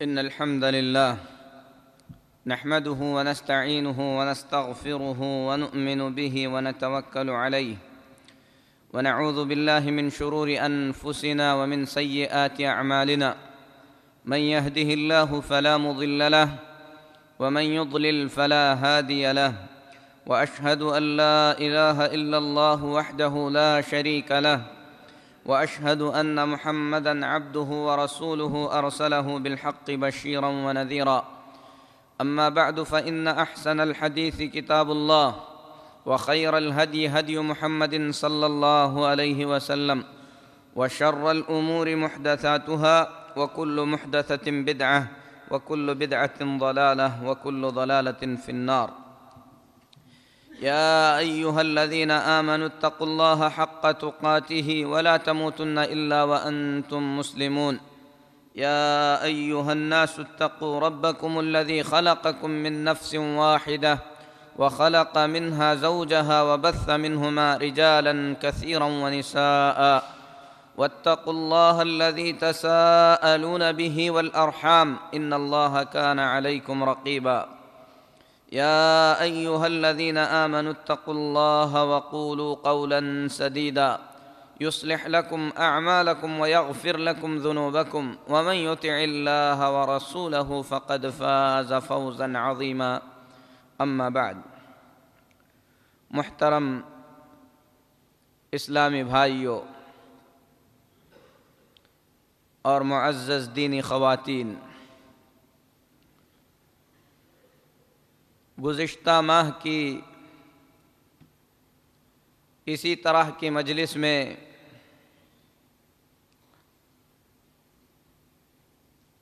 إن الحمد لله نحمده ونستعينه ونستغفره ونؤمن به ونتوكل عليه ونعوذ بالله من شرور أنفسنا ومن سيئات أعمالنا من يهده الله فلا مضل له ومن يضلل فلا هادي له وأشهد أن لا إله إلا الله وحده لا شريك له وأشهد أن محمدًا عبده ورسوله أرسله بالحق بشيرًا ونذيرًا أما بعد فإن أحسن الحديث كتاب الله وخير الهدي هدي محمد صلى الله عليه وسلم وشر الأمور محدثاتها وكل محدثة بدعة وكل بدعة ضلالة وكل ضلالة في النار يا أيها الذين آمنوا اتقوا الله حق تقاته ولا تموتن إلا وأنتم مسلمون يا أيها الناس اتقوا ربكم الذي خلقكم من نفس واحدة وخلق منها زوجها وبث منهما رجالا كثيرا ونساء واتقوا الله الذي تساءلون به والأرحام إن الله كان عليكم رقيبا يا أيها الذين آمنوا اتقوا الله وقولوا قولا سديدا يصلح لكم أعمالكم ويغفر لكم ذنوبكم ومن يطع الله ورسوله فقد فاز فوزا عظيما أما بعد محترم اسلامی بھائیوں اور معزز دینی خواتین، گزشتہ ماہ کی اسی طرح کی مجلس میں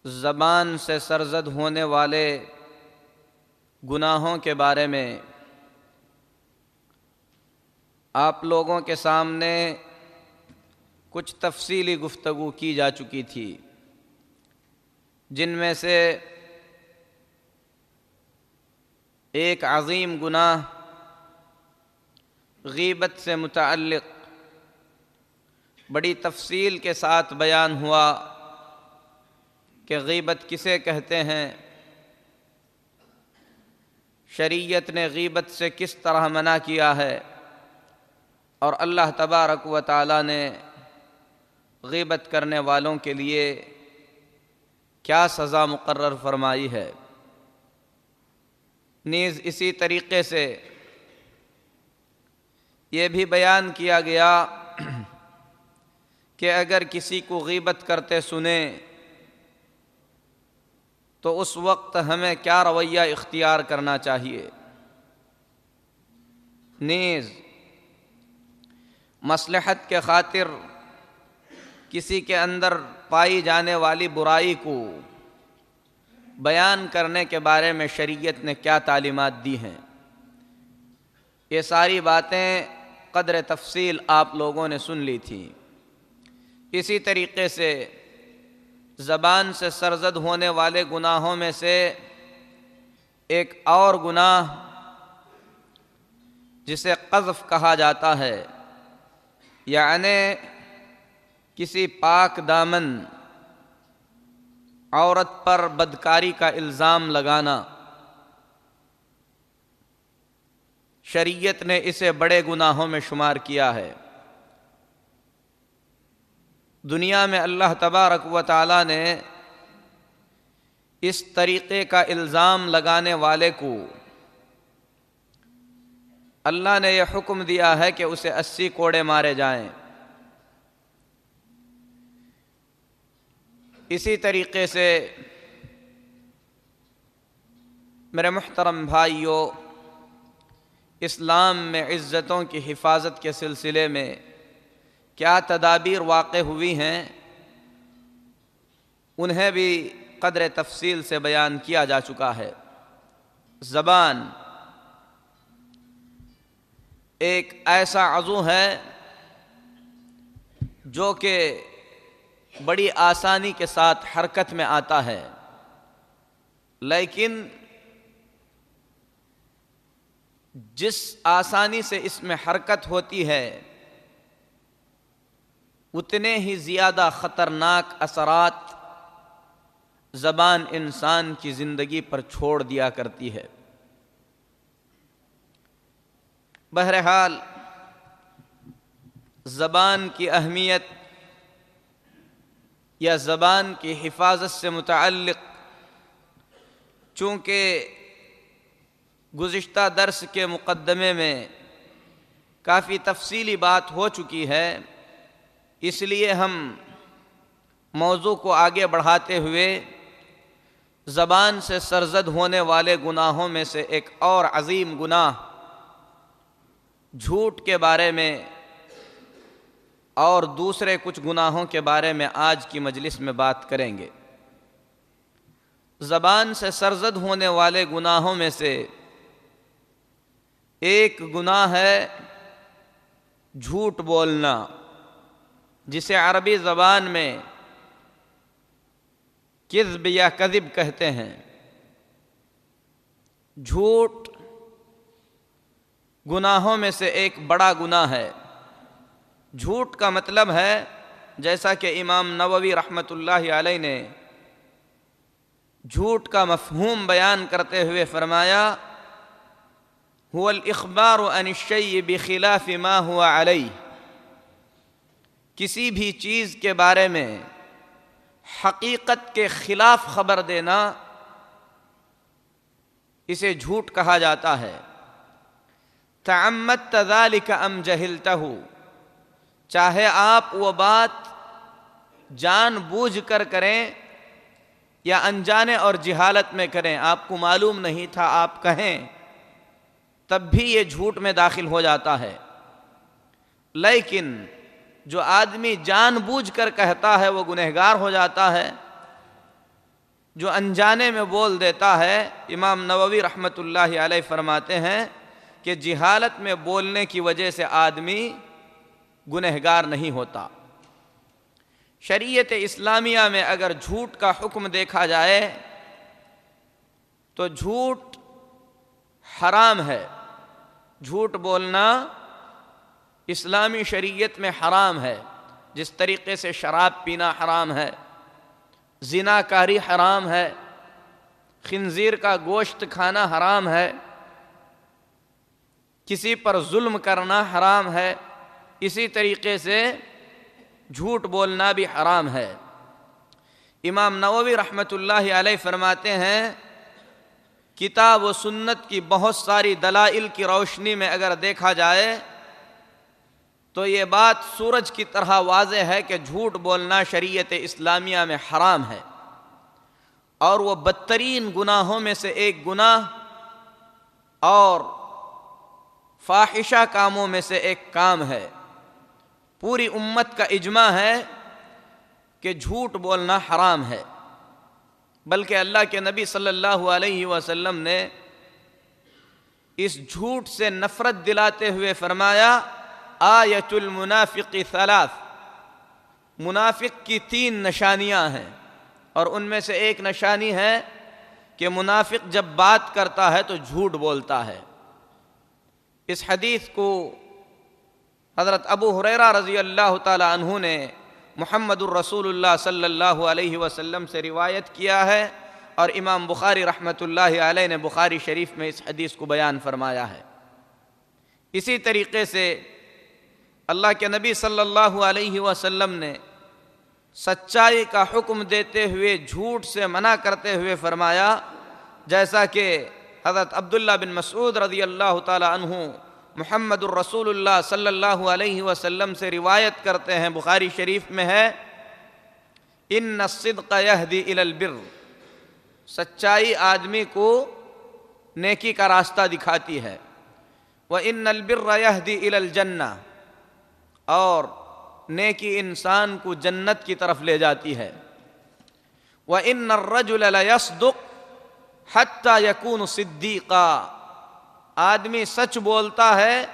زبان سے سرزد ہونے والے گناہوں کے بارے میں آپ لوگوں کے سامنے کچھ تفصیلی گفتگو کی جا چکی تھی، جن میں سے ایک عظیم گناہ غیبت سے متعلق بڑی تفصیل کے ساتھ بیان ہوا کہ غیبت کسے کہتے ہیں، شریعت نے غیبت سے کس طرح منع کیا ہے، اور اللہ تبارک و تعالی نے غیبت کرنے والوں کے لیے کیا سزا مقرر فرمائی ہے۔ نیز اسی طریقے سے یہ بھی بیان کیا گیا کہ اگر کسی کو غیبت کرتے سنیں تو اس وقت ہمیں کیا رویہ اختیار کرنا چاہیے۔ نیز مصلحت کے خاطر کسی کے اندر پائی جانے والی برائی کو بیان کرنے کے بارے میں شریعت نے کیا تعلیمات دی ہیں، یہ ساری باتیں قدر تفصیل آپ لوگوں نے سن لی تھیں۔ اسی طریقے سے زبان سے سرزد ہونے والے گناہوں میں سے ایک اور گناہ جسے قذف کہا جاتا ہے، یعنی کسی پاک دامن عورت پر بدکاری کا الزام لگانا، شریعت نے اسے بڑے گناہوں میں شمار کیا ہے۔ دنیا میں اللہ تبارک و تعالی نے اس طریقے کا الزام لگانے والے کو اللہ نے یہ حکم دیا ہے کہ اسے 80 کوڑے مارے جائیں۔ اسی طریقے سے میرے محترم بھائیوں، اسلام میں عزتوں کی حفاظت کے سلسلے میں کیا تدابیر واقع ہوئی ہیں، انہیں بھی قدر تفصیل سے بیان کیا جا چکا ہے۔ زبان ایک ایسا عضو ہے جو کہ بڑی آسانی کے ساتھ حرکت میں آتا ہے، لیکن جس آسانی سے اس میں حرکت ہوتی ہے اتنے ہی زیادہ خطرناک اثرات زبان انسان کی زندگی پر چھوڑ دیا کرتی ہے۔ بہرحال زبان کی اہمیت یا زبان کی حفاظت سے متعلق چونکہ گزشتہ درس کے مقدمے میں کافی تفصیلی بات ہو چکی ہے، اس لیے ہم موضوع کو آگے بڑھاتے ہوئے زبان سے سرزد ہونے والے گناہوں میں سے ایک اور عظیم گناہ جھوٹ کے بارے میں اور دوسرے کچھ گناہوں کے بارے میں آج کی مجلس میں بات کریں گے۔ زبان سے سرزد ہونے والے گناہوں میں سے ایک گناہ ہے جھوٹ بولنا، جسے عربی زبان میں کذب یا کذب کہتے ہیں۔ جھوٹ گناہوں میں سے ایک بڑا گناہ ہے۔ جھوٹ کا مطلب ہے، جیسا کہ امام نووی رحمۃ اللہ علیہ نے جھوٹ کا مفہوم بیان کرتے ہوئے فرمایا، هو الاخبار عن الشيء بخلاف ما هو علیہ، کسی بھی چیز کے بارے میں حقیقت کے خلاف خبر دینا اسے جھوٹ کہا جاتا ہے۔ تعمدت ذلك ام جہلتہ، چاہے آپ وہ بات جان بوجھ کر کریں یا انجانے اور جہالت میں کریں، آپ کو معلوم نہیں تھا آپ کہیں، تب بھی یہ جھوٹ میں داخل ہو جاتا ہے۔ لیکن جو آدمی جان بوجھ کر کہتا ہے وہ گنہگار ہو جاتا ہے، جو انجانے میں بول دیتا ہے، امام نووی رحمۃ اللہ علیہ فرماتے ہیں کہ جہالت میں بولنے کی وجہ سے آدمی گنہگار نہیں ہوتا۔ شریعت اسلامیہ میں اگر جھوٹ کا حکم دیکھا جائے تو جھوٹ حرام ہے۔ جھوٹ بولنا اسلامی شریعت میں حرام ہے، جس طریقے سے شراب پینا حرام ہے، زنا کاری حرام ہے، خنزیر کا گوشت کھانا حرام ہے، کسی پر ظلم کرنا حرام ہے، اسی طریقے سے جھوٹ بولنا بھی حرام ہے۔ امام نووی رحمۃ اللہ علیہ فرماتے ہیں، کتاب و سنت کی بہت ساری دلائل کی روشنی میں اگر دیکھا جائے تو یہ بات سورج کی طرح واضح ہے کہ جھوٹ بولنا شریعت اسلامیہ میں حرام ہے، اور وہ بدترین گناہوں میں سے ایک گناہ اور فاحشہ کاموں میں سے ایک کام ہے۔ پوری امت کا اجماع ہے کہ جھوٹ بولنا حرام ہے، بلکہ اللہ کے نبی صلی اللہ علیہ وسلم نے اس جھوٹ سے نفرت دلاتے ہوئے فرمایا، آیت المنافق ثلاث، منافق کی 3 نشانیاں ہیں، اور ان میں سے ایک نشانی ہے کہ منافق جب بات کرتا ہے تو جھوٹ بولتا ہے۔ اس حدیث کو حضرت ابو ہریرہ رضی اللہ تعالی عنہ نے محمد الرسول اللہ صلی اللہ علیہ وسلم سے روایت کیا ہے، اور امام بخاری رحمۃ اللہ علیہ نے بخاری شریف میں اس حدیث کو بیان فرمایا ہے۔ اسی طریقے سے اللہ کے نبی صلی اللہ علیہ وسلم نے سچائی کا حکم دیتے ہوئے جھوٹ سے منع کرتے ہوئے فرمایا، جیسا کہ حضرت عبداللہ بن مسعود رضی اللہ تعالی عنہ محمد الرسول اللہ صلی اللہ علیہ وسلم سے روایت کرتے ہیں، بخاری شریف میں ہے، ان الصدق یہدی الی البر، سچائی آدمی کو نیکی کا راستہ دکھاتی ہے، وان البر یہدی الی الجنہ، اور نیکی انسان کو جنت کی طرف لے جاتی ہے، وان الرجل لیصدق حتی یکون صدیقا، آدمی سچ بولتا ہے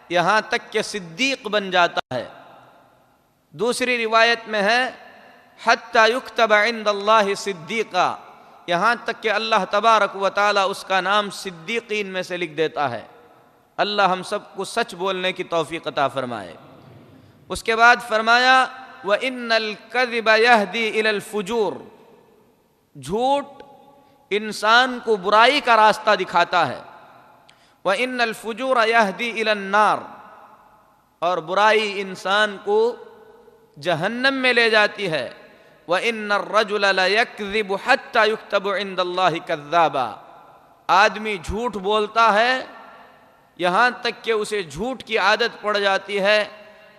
یہاں تک کہ صدیق بن جاتا ہے۔ دوسری روایت میں ہے، حتی یکتب عند اللہ صدیقا، یہاں تک کہ اللہ تبارک و تعالی اس کا نام صدیقین میں سے لکھ دیتا ہے۔ اللہ ہم سب کو سچ بولنے کی توفیق عطا فرمائے۔ اس کے بعد فرمایا، وَإِنَّ الْكَذِبَ يَهْدِي إِلَى الْفُجُورِ، جھوٹ انسان کو برائی کا راستہ دکھاتا ہے. وَإِنَّ الْفُجُورَ يَهْدِي إِلَى النَّارِ، اور برائی انسان کو جہنم میں لے جاتی ہے. وَإِنَّ الرَّجُلَ لَيَكْذِبُ حَتَّى يُكْتَبُ عِندَ اللَّهِ كَذَّابًا، آدمی جھوٹ بولتا ہے یہاں تک کہ اسے جھوٹ کی عادت پڑ جاتی ہے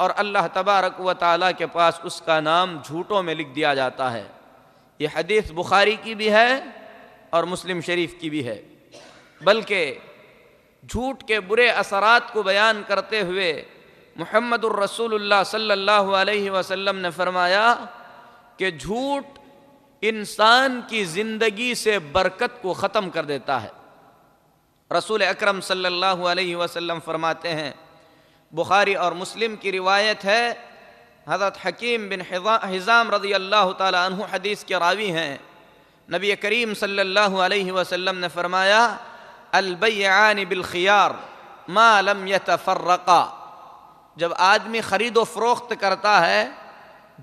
اور اللہ تبارک و تعالیٰ کے پاس اس کا نام جھوٹوں میں لکھ دیا جاتا ہے. یہ حدیث بخاری کی بھی ہے اور مسلم شریف کی بھی ہے. بلکہ جھوٹ کے برے اثرات کو بیان کرتے ہوئے محمد الرسول اللہ صلی اللہ علیہ وسلم نے فرمایا کہ جھوٹ انسان کی زندگی سے برکت کو ختم کر دیتا ہے. رسول اکرم صلی اللہ علیہ وسلم فرماتے ہیں، بخاری اور مسلم کی روایت ہے، حضرت حکیم بن حزام رضی اللہ تعالی عنہ حدیث کے راوی ہیں، نبی کریم صلی اللہ علیہ وسلم نے فرمایا البیعان بالخیار ما لم یتفرقا، جب آدمی خرید و فروخت کرتا ہے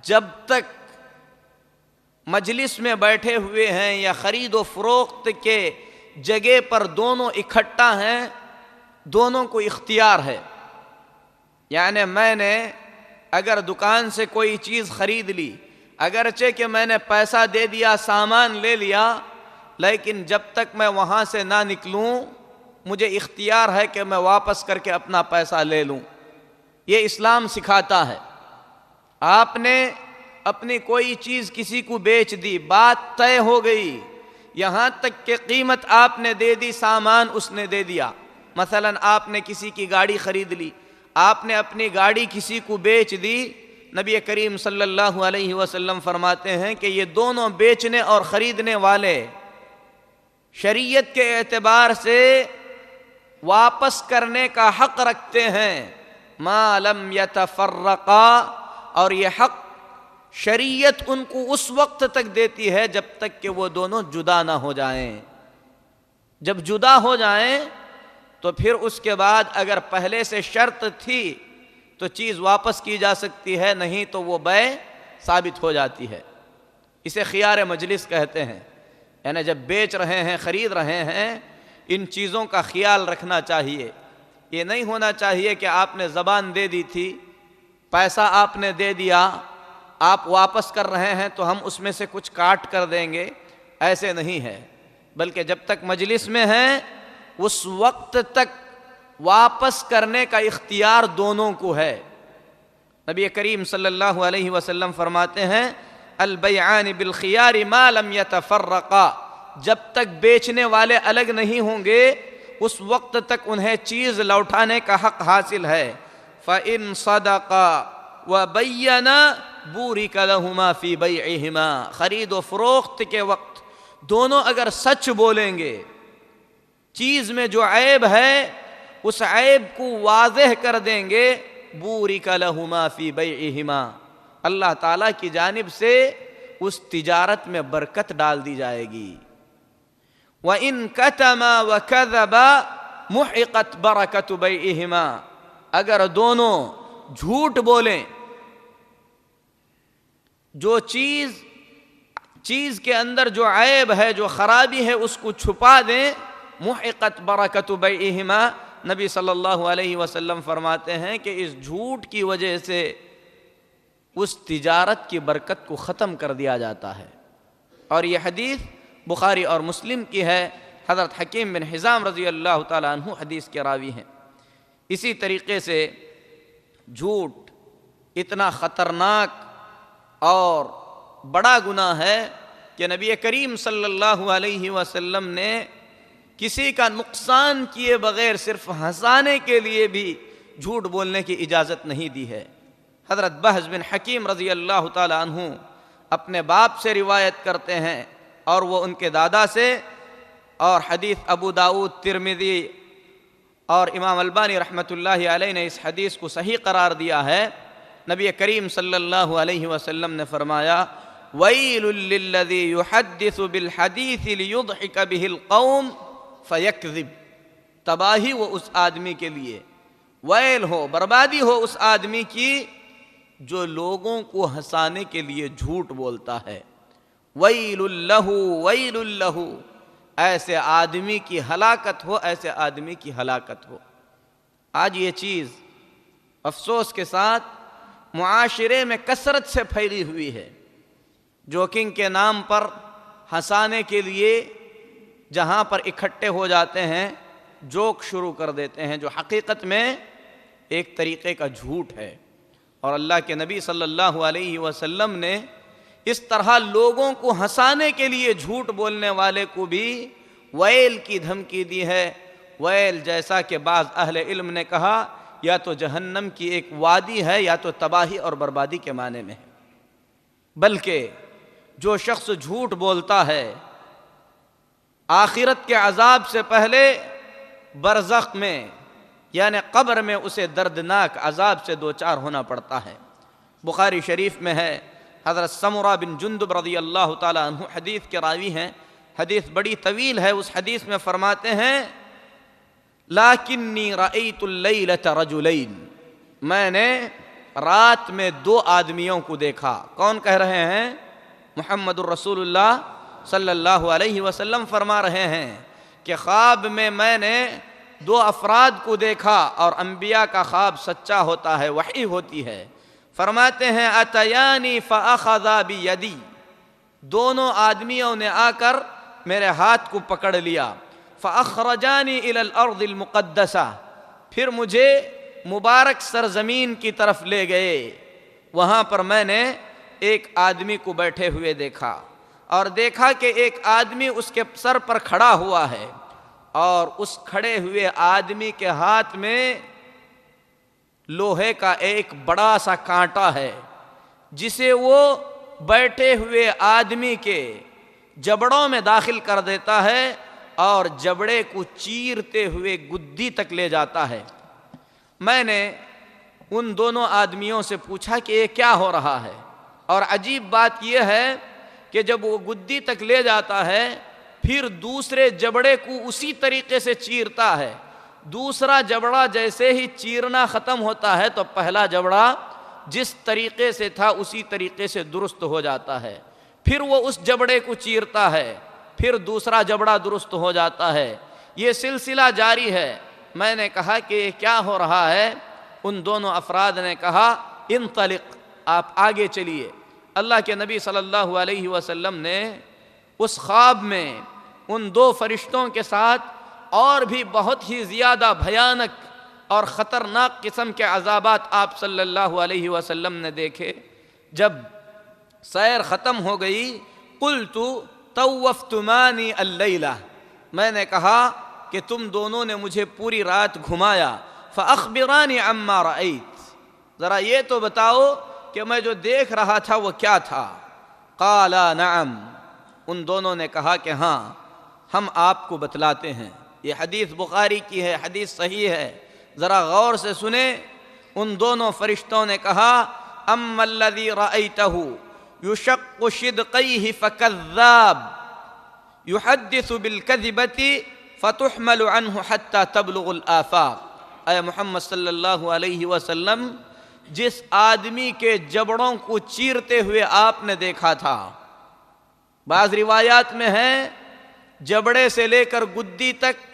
جب تک مجلس میں بیٹھے ہوئے ہیں یا خرید و فروخت کے جگہ پر دونوں اکٹھا ہیں، دونوں کو اختیار ہے. یعنی میں نے اگر دکان سے کوئی چیز خرید لی، اگرچہ کہ میں نے پیسہ دے دیا، سامان لے لیا، لیکن جب تک میں وہاں سے نہ نکلوں مجھے اختیار ہے کہ میں واپس کر کے اپنا پیسہ لے لوں. یہ اسلام سکھاتا ہے. آپ نے اپنی کوئی چیز کسی کو بیچ دی، بات طے ہو گئی، یہاں تک کہ قیمت آپ نے دے دی، سامان اس نے دے دیا. مثلا آپ نے کسی کی گاڑی خرید لی، آپ نے اپنی گاڑی کسی کو بیچ دی، نبی کریم صلی اللہ علیہ وسلم فرماتے ہیں کہ یہ دونوں بیچنے اور خریدنے والے شریعت کے اعتبار سے واپس کرنے کا حق رکھتے ہیں ما لم یتفرقا، اور یہ حق شریعت ان کو اس وقت تک دیتی ہے جب تک کہ وہ دونوں جدا نہ ہو جائیں. جب جدا ہو جائیں تو پھر اس کے بعد اگر پہلے سے شرط تھی تو چیز واپس کی جا سکتی ہے، نہیں تو وہ بیع ثابت ہو جاتی ہے. اسے خیار مجلس کہتے ہیں. یعنی جب بیچ رہے ہیں، خرید رہے ہیں، ان چیزوں کا خیال رکھنا چاہیے. یہ نہیں ہونا چاہیے کہ آپ نے زبان دے دی تھی، پیسہ آپ نے دے دیا، آپ واپس کر رہے ہیں تو ہم اس میں سے کچھ کاٹ کر دیں گے. ایسے نہیں ہے، بلکہ جب تک مجلس میں ہیں اس وقت تک واپس کرنے کا اختیار دونوں کو ہے. نبی کریم صلی اللہ علیہ وسلم فرماتے ہیں البیعان بالخیار ما لم یتفرقا، جب تک بیچنے والے الگ نہیں ہوں گے اس وقت تک انہیں چیز لوٹانے کا حق حاصل ہے. فَإِن صَدَقَا وَبَيَّنَا بُورِكَ لَهُمَا فِي بَيْعِهِمَا، خرید و فروخت کے وقت دونوں اگر سچ بولیں گے، چیز میں جو عیب ہے اس عیب کو واضح کر دیں گے، بُورِكَ لَهُمَا فِي بَيْعِهِمَا، اللہ تعالیٰ کی جانب سے اس تجارت میں برکت ڈال دی جائے گی. وَإِن كَتَمَا وَكَذَبَا مُحِقَتْ بَرَكَةُ بَيْعِهِمَا، اگر دونوں جھوٹ بولیں، جو چیز کے اندر جو عیب ہے، جو خرابی ہے، اس کو چھپا دیں، مُحِقَتْ بَرَكَةُ بَيْعِهِمَا، نبی صلی اللہ علیہ وسلم فرماتے ہیں کہ اس جھوٹ کی وجہ سے اس تجارت کی برکت کو ختم کر دیا جاتا ہے. اور یہ حدیث بخاری اور مسلم کی ہے. حضرت حکیم بن حزام رضی اللہ تعالیٰ عنہ حدیث کے راوی ہیں. اسی طریقے سے جھوٹ اتنا خطرناک اور بڑا گناہ ہے کہ نبی کریم صلی اللہ علیہ وسلم نے کسی کا نقصان کیے بغیر صرف ہنسانے کے لیے بھی جھوٹ بولنے کی اجازت نہیں دی ہے. حضرت بہز بن حکیم رضی اللہ تعالی عنہ اپنے باپ سے روایت کرتے ہیں اور وہ ان کے دادا سے، اور حدیث ابو داؤد، ترمذی اور امام البانی رحمۃ اللہ علیہ نے اس حدیث کو صحیح قرار دیا ہے. نبی کریم صلی اللہ علیہ وسلم نے فرمایا وَيْلٌ لِّلَّذِي يُحَدِّثُ بِالْحَدِيثِ لِيُضْحِكَ بِهِ الْقَوْمِ فَيَكْذِبْ، تباہی ہو اس آدمی کے لیے، ویل ہو، بربادی ہو اس آدمی کی جو لوگوں کو ہنسانے کے لیے جھوٹ بولتا ہے. ویل لہ ویل لہ، ایسے آدمی کی ہلاکت ہو، ایسے آدمی کی ہلاکت ہو۔ آج یہ چیز افسوس کے ساتھ معاشرے میں کثرت سے پھیلی ہوئی ہے۔ جوکنگ کے نام پر ہنسانے کے لیے جہاں پر اکٹھے ہو جاتے ہیں جوک شروع کر دیتے ہیں، جو حقیقت میں ایک طریقے کا جھوٹ ہے۔ اور اللہ کے نبی صلی اللہ علیہ وسلم نے اس طرح لوگوں کو ہنسانے کے لیے جھوٹ بولنے والے کو بھی ویل کی دھمکی دی ہے۔ ویل جیسا کہ بعض اہل علم نے کہا یا تو جہنم کی ایک وادی ہے یا تو تباہی اور بربادی کے معنی میں ہے۔ بلکہ جو شخص جھوٹ بولتا ہے آخرت کے عذاب سے پہلے برزخ میں یعنی قبر میں اسے دردناک عذاب سے دوچار ہونا پڑتا ہے۔ بخاری شریف میں ہے، حضرت سمرہ بن جندب رضی اللہ تعالی عنہ حدیث کے راوی ہیں، حدیث بڑی طویل ہے، اس حدیث میں فرماتے ہیں لَكِنِّي رَأَيْتُ اللَّيْلَةَ رَجُلَيْنِ، میں نے رات میں دو آدمیوں کو دیکھا۔ کون کہہ رہے ہیں؟ محمد الرسول اللہ صلی اللہ علیہ وسلم فرما رہے ہیں کہ خواب میں نے دو افراد کو دیکھا، اور انبیاء کا خواب سچا ہوتا ہے، وحی ہوتی ہے۔ فرماتے ہیں اتیانی فاخذا بیدی، دونوں آدمیوں نے آ کر میرے ہاتھ کو پکڑ لیا، فاخرجانی الی الارض المقدسہ، پھر مجھے مبارک سرزمین کی طرف لے گئے۔ وہاں پر میں نے ایک آدمی کو بیٹھے ہوئے دیکھا، اور دیکھا کہ ایک آدمی اس کے سر پر کھڑا ہوا ہے، اور اس کھڑے ہوئے آدمی کے ہاتھ میں لوہے کا ایک بڑا سا کانٹا ہے، جسے وہ بیٹھے ہوئے آدمی کے جبڑوں میں داخل کر دیتا ہے اور جبڑے کو چیرتے ہوئے گدی تک لے جاتا ہے۔ میں نے ان دونوں آدمیوں سے پوچھا کہ یہ کیا ہو رہا ہے؟ اور عجیب بات یہ ہے کہ جب وہ گدی تک لے جاتا ہے پھر دوسرے جبڑے کو اسی طریقے سے چیرتا ہے۔ دوسرا جبڑا جیسے ہی چیرنا ختم ہوتا ہے تو پہلا جبڑا جس طریقے سے تھا اسی طریقے سے درست ہو جاتا ہے۔ پھر وہ اس جبڑے کو چیرتا ہے، پھر دوسرا جبڑا درست ہو جاتا ہے۔ یہ سلسلہ جاری ہے۔ میں نے کہا کہ یہ کیا ہو رہا ہے؟ ان دونوں افراد نے کہا انطلق، آپ آگے چلیے۔ اللہ کے نبی صلی اللہ علیہ وسلم نے اس خواب میں ان دو فرشتوں کے ساتھ اور بھی بہت ہی زیادہ بھیانک اور خطرناک قسم کے عذابات آپ صلی اللہ علیہ وسلم نے دیکھے۔ جب سیر ختم ہو گئی قلت طوفتمانی اللیلہ، میں نے کہا کہ تم دونوں نے مجھے پوری رات گھمایا، فاخبرانی عما رأیت، ذرا یہ تو بتاؤ کہ میں جو دیکھ رہا تھا وہ کیا تھا؟ قالا نعم، ان دونوں نے کہا کہ ہاں ہم آپ کو بتلاتے ہیں۔ یہ حدیث بخاری کی ہے، حدیث صحیح ہے، ذرا غور سے سنیں۔ ان دونوں فرشتوں نے کہا اما الذی رأیتہ یشق شدقیہ فکذاب یحدث بالکذبۃ فتحمل عنہ حتی تبلغ الآفاق۔ اے محمد صلی اللہ علیہ وسلم، جس آدمی کے جبڑوں کو چیرتے ہوئے آپ نے دیکھا تھا، بعض روایات میں ہے جبڑے سے لے کر گدی تک،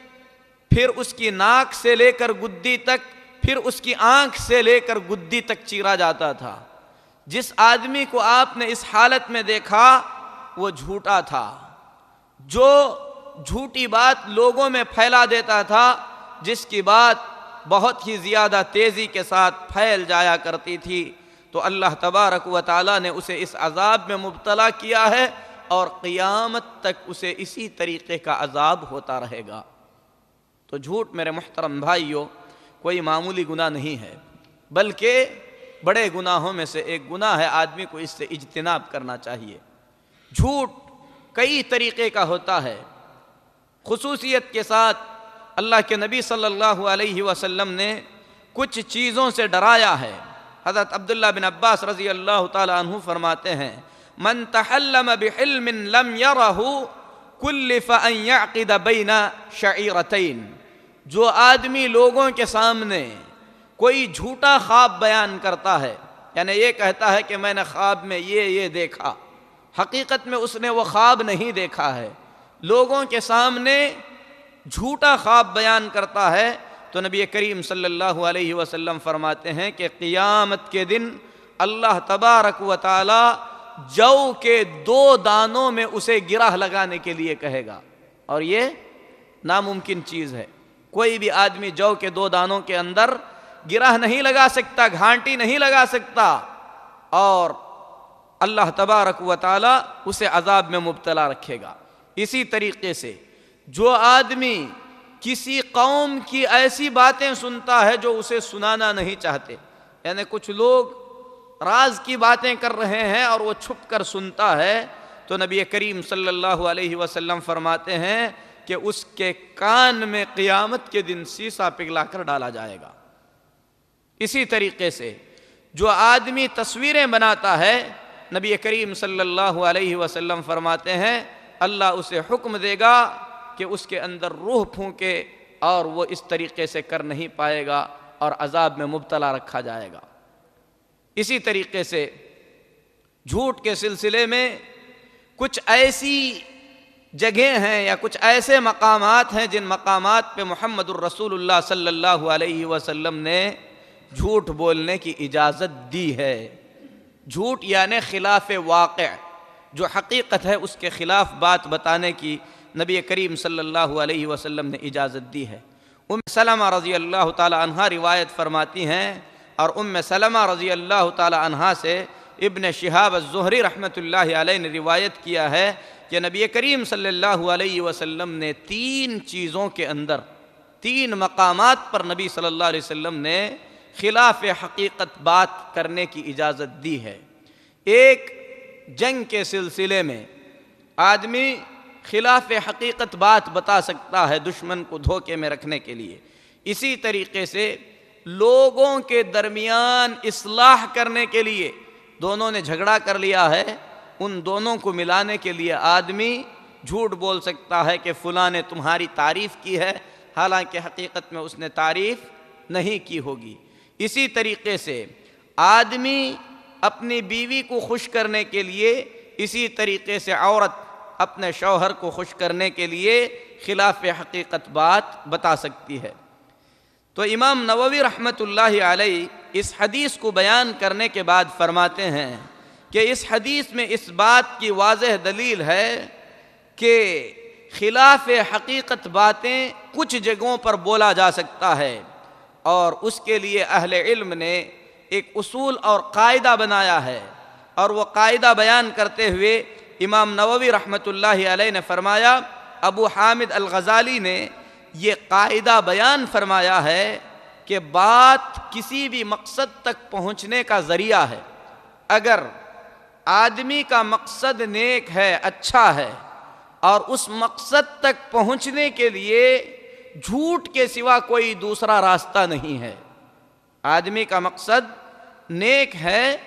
پھر اس کی ناک سے لے کر گدی تک، پھر اس کی آنکھ سے لے کر گدی تک چیرا جاتا تھا۔ جس آدمی کو آپ نے اس حالت میں دیکھا وہ جھوٹا تھا، جو جھوٹی بات لوگوں میں پھیلا دیتا تھا، جس کی بات بہت ہی زیادہ تیزی کے ساتھ پھیل جایا کرتی تھی، تو اللہ تبارک و تعالیٰ نے اسے اس عذاب میں مبتلا کیا ہے، اور قیامت تک اسے اسی طریقے کا عذاب ہوتا رہے گا۔ تو جھوٹ میرے محترم بھائیوں کوئی معمولی گناہ نہیں ہے، بلکہ بڑے گناہوں میں سے ایک گناہ ہے، آدمی کو اس سے اجتناب کرنا چاہیے۔ جھوٹ کئی طریقے کا ہوتا ہے، خصوصیت کے ساتھ اللہ کے نبی صلی اللہ علیہ وسلم نے کچھ چیزوں سے ڈرایا ہے۔ حضرت عبداللہ بن عباس رضی اللہ تعالی عنہ فرماتے ہیں من تحلم بحلم لم یرہ کلف ان یعقد بین شعیرتین، جو آدمی لوگوں کے سامنے کوئی جھوٹا خواب بیان کرتا ہے، یعنی یہ کہتا ہے کہ میں نے خواب میں یہ دیکھا، حقیقت میں اس نے وہ خواب نہیں دیکھا ہے، لوگوں کے سامنے جھوٹا خواب بیان کرتا ہے، تو نبی کریم صلی اللہ علیہ وسلم فرماتے ہیں کہ قیامت کے دن اللہ تبارک و تعالی جو کے 2 دانوں میں اسے گرہ لگانے کے لیے کہے گا، اور یہ ناممکن چیز ہے۔ کوئی بھی آدمی جو کے 2 دانوں کے اندر گرہ نہیں لگا سکتا، گھانٹی نہیں لگا سکتا، اور اللہ تبارک و تعالی اسے عذاب میں مبتلا رکھے گا۔ اسی طریقے سے جو آدمی کسی قوم کی ایسی باتیں سنتا ہے جو اسے سنانا نہیں چاہتے، یعنی کچھ لوگ راز کی باتیں کر رہے ہیں اور وہ چھپ کر سنتا ہے، تو نبی کریم صلی اللہ علیہ وسلم فرماتے ہیں کہ اس کے کان میں قیامت کے دن سیسا پگھلا کر ڈالا جائے گا۔ اسی طریقے سے جو آدمی تصویریں بناتا ہے، نبی کریم صلی اللہ علیہ وسلم فرماتے ہیں اللہ اسے حکم دے گا کہ اس کے اندر روح پھونکے، اور وہ اس طریقے سے کر نہیں پائے گا اور عذاب میں مبتلا رکھا جائے گا۔ اسی طریقے سے جھوٹ کے سلسلے میں کچھ ایسی جگہیں ہیں یا کچھ ایسے مقامات ہیں جن مقامات پہ محمد الرسول اللہ صلی اللہ علیہ وسلم نے جھوٹ بولنے کی اجازت دی ہے۔ جھوٹ یعنی خلاف واقع، جو حقیقت ہے اس کے خلاف بات بتانے کی نبی کریم صلی اللہ علیہ وسلم نے اجازت دی ہے۔ ام سلمہ رضی اللہ تعالی عنہا روایت فرماتی ہیں، اور ام سلمہ رضی اللہ تعالی عنہا سے ابن شہاب الزہری رحمۃ اللہ علیہ نے روایت کیا ہے کہ نبی کریم صلی اللہ علیہ وسلم نے 3 چیزوں کے اندر، 3 مقامات پر نبی صلی اللہ علیہ وسلم نے خلاف حقیقت بات کرنے کی اجازت دی ہے۔ ایک، جنگ کے سلسلے میں آدمی خلاف حقیقت بات بتا سکتا ہے دشمن کو دھوکے میں رکھنے کے لیے۔ اسی طریقے سے لوگوں کے درمیان اصلاح کرنے کے لیے، دونوں نے جھگڑا کر لیا ہے، ان دونوں کو ملانے کے لیے آدمی جھوٹ بول سکتا ہے کہ فلاں نے تمہاری تعریف کی ہے، حالانکہ حقیقت میں اس نے تعریف نہیں کی ہوگی۔ اسی طریقے سے آدمی اپنی بیوی کو خوش کرنے کے لیے، اسی طریقے سے عورت اپنے شوہر کو خوش کرنے کے لیے خلاف حقیقت بات بتا سکتی ہے۔ تو امام نووی رحمۃ اللہ علیہ اس حدیث کو بیان کرنے کے بعد فرماتے ہیں کہ اس حدیث میں اس بات کی واضح دلیل ہے کہ خلاف حقیقت باتیں کچھ جگہوں پر بولا جا سکتا ہے، اور اس کے لیے اہل علم نے ایک اصول اور قاعدہ بنایا ہے، اور وہ قاعدہ بیان کرتے ہوئے امام نووی رحمۃ اللہ علیہ نے فرمایا، ابو حامد الغزالی نے یہ قاعدہ بیان فرمایا ہے کہ بات کسی بھی مقصد تک پہنچنے کا ذریعہ ہے۔ اگر آدمی کا مقصد نیک ہے، اچھا ہے، اور اس مقصد تک پہنچنے کے لیے جھوٹ کے سوا کوئی دوسرا راستہ نہیں ہے، آدمی کا مقصد نیک ہے،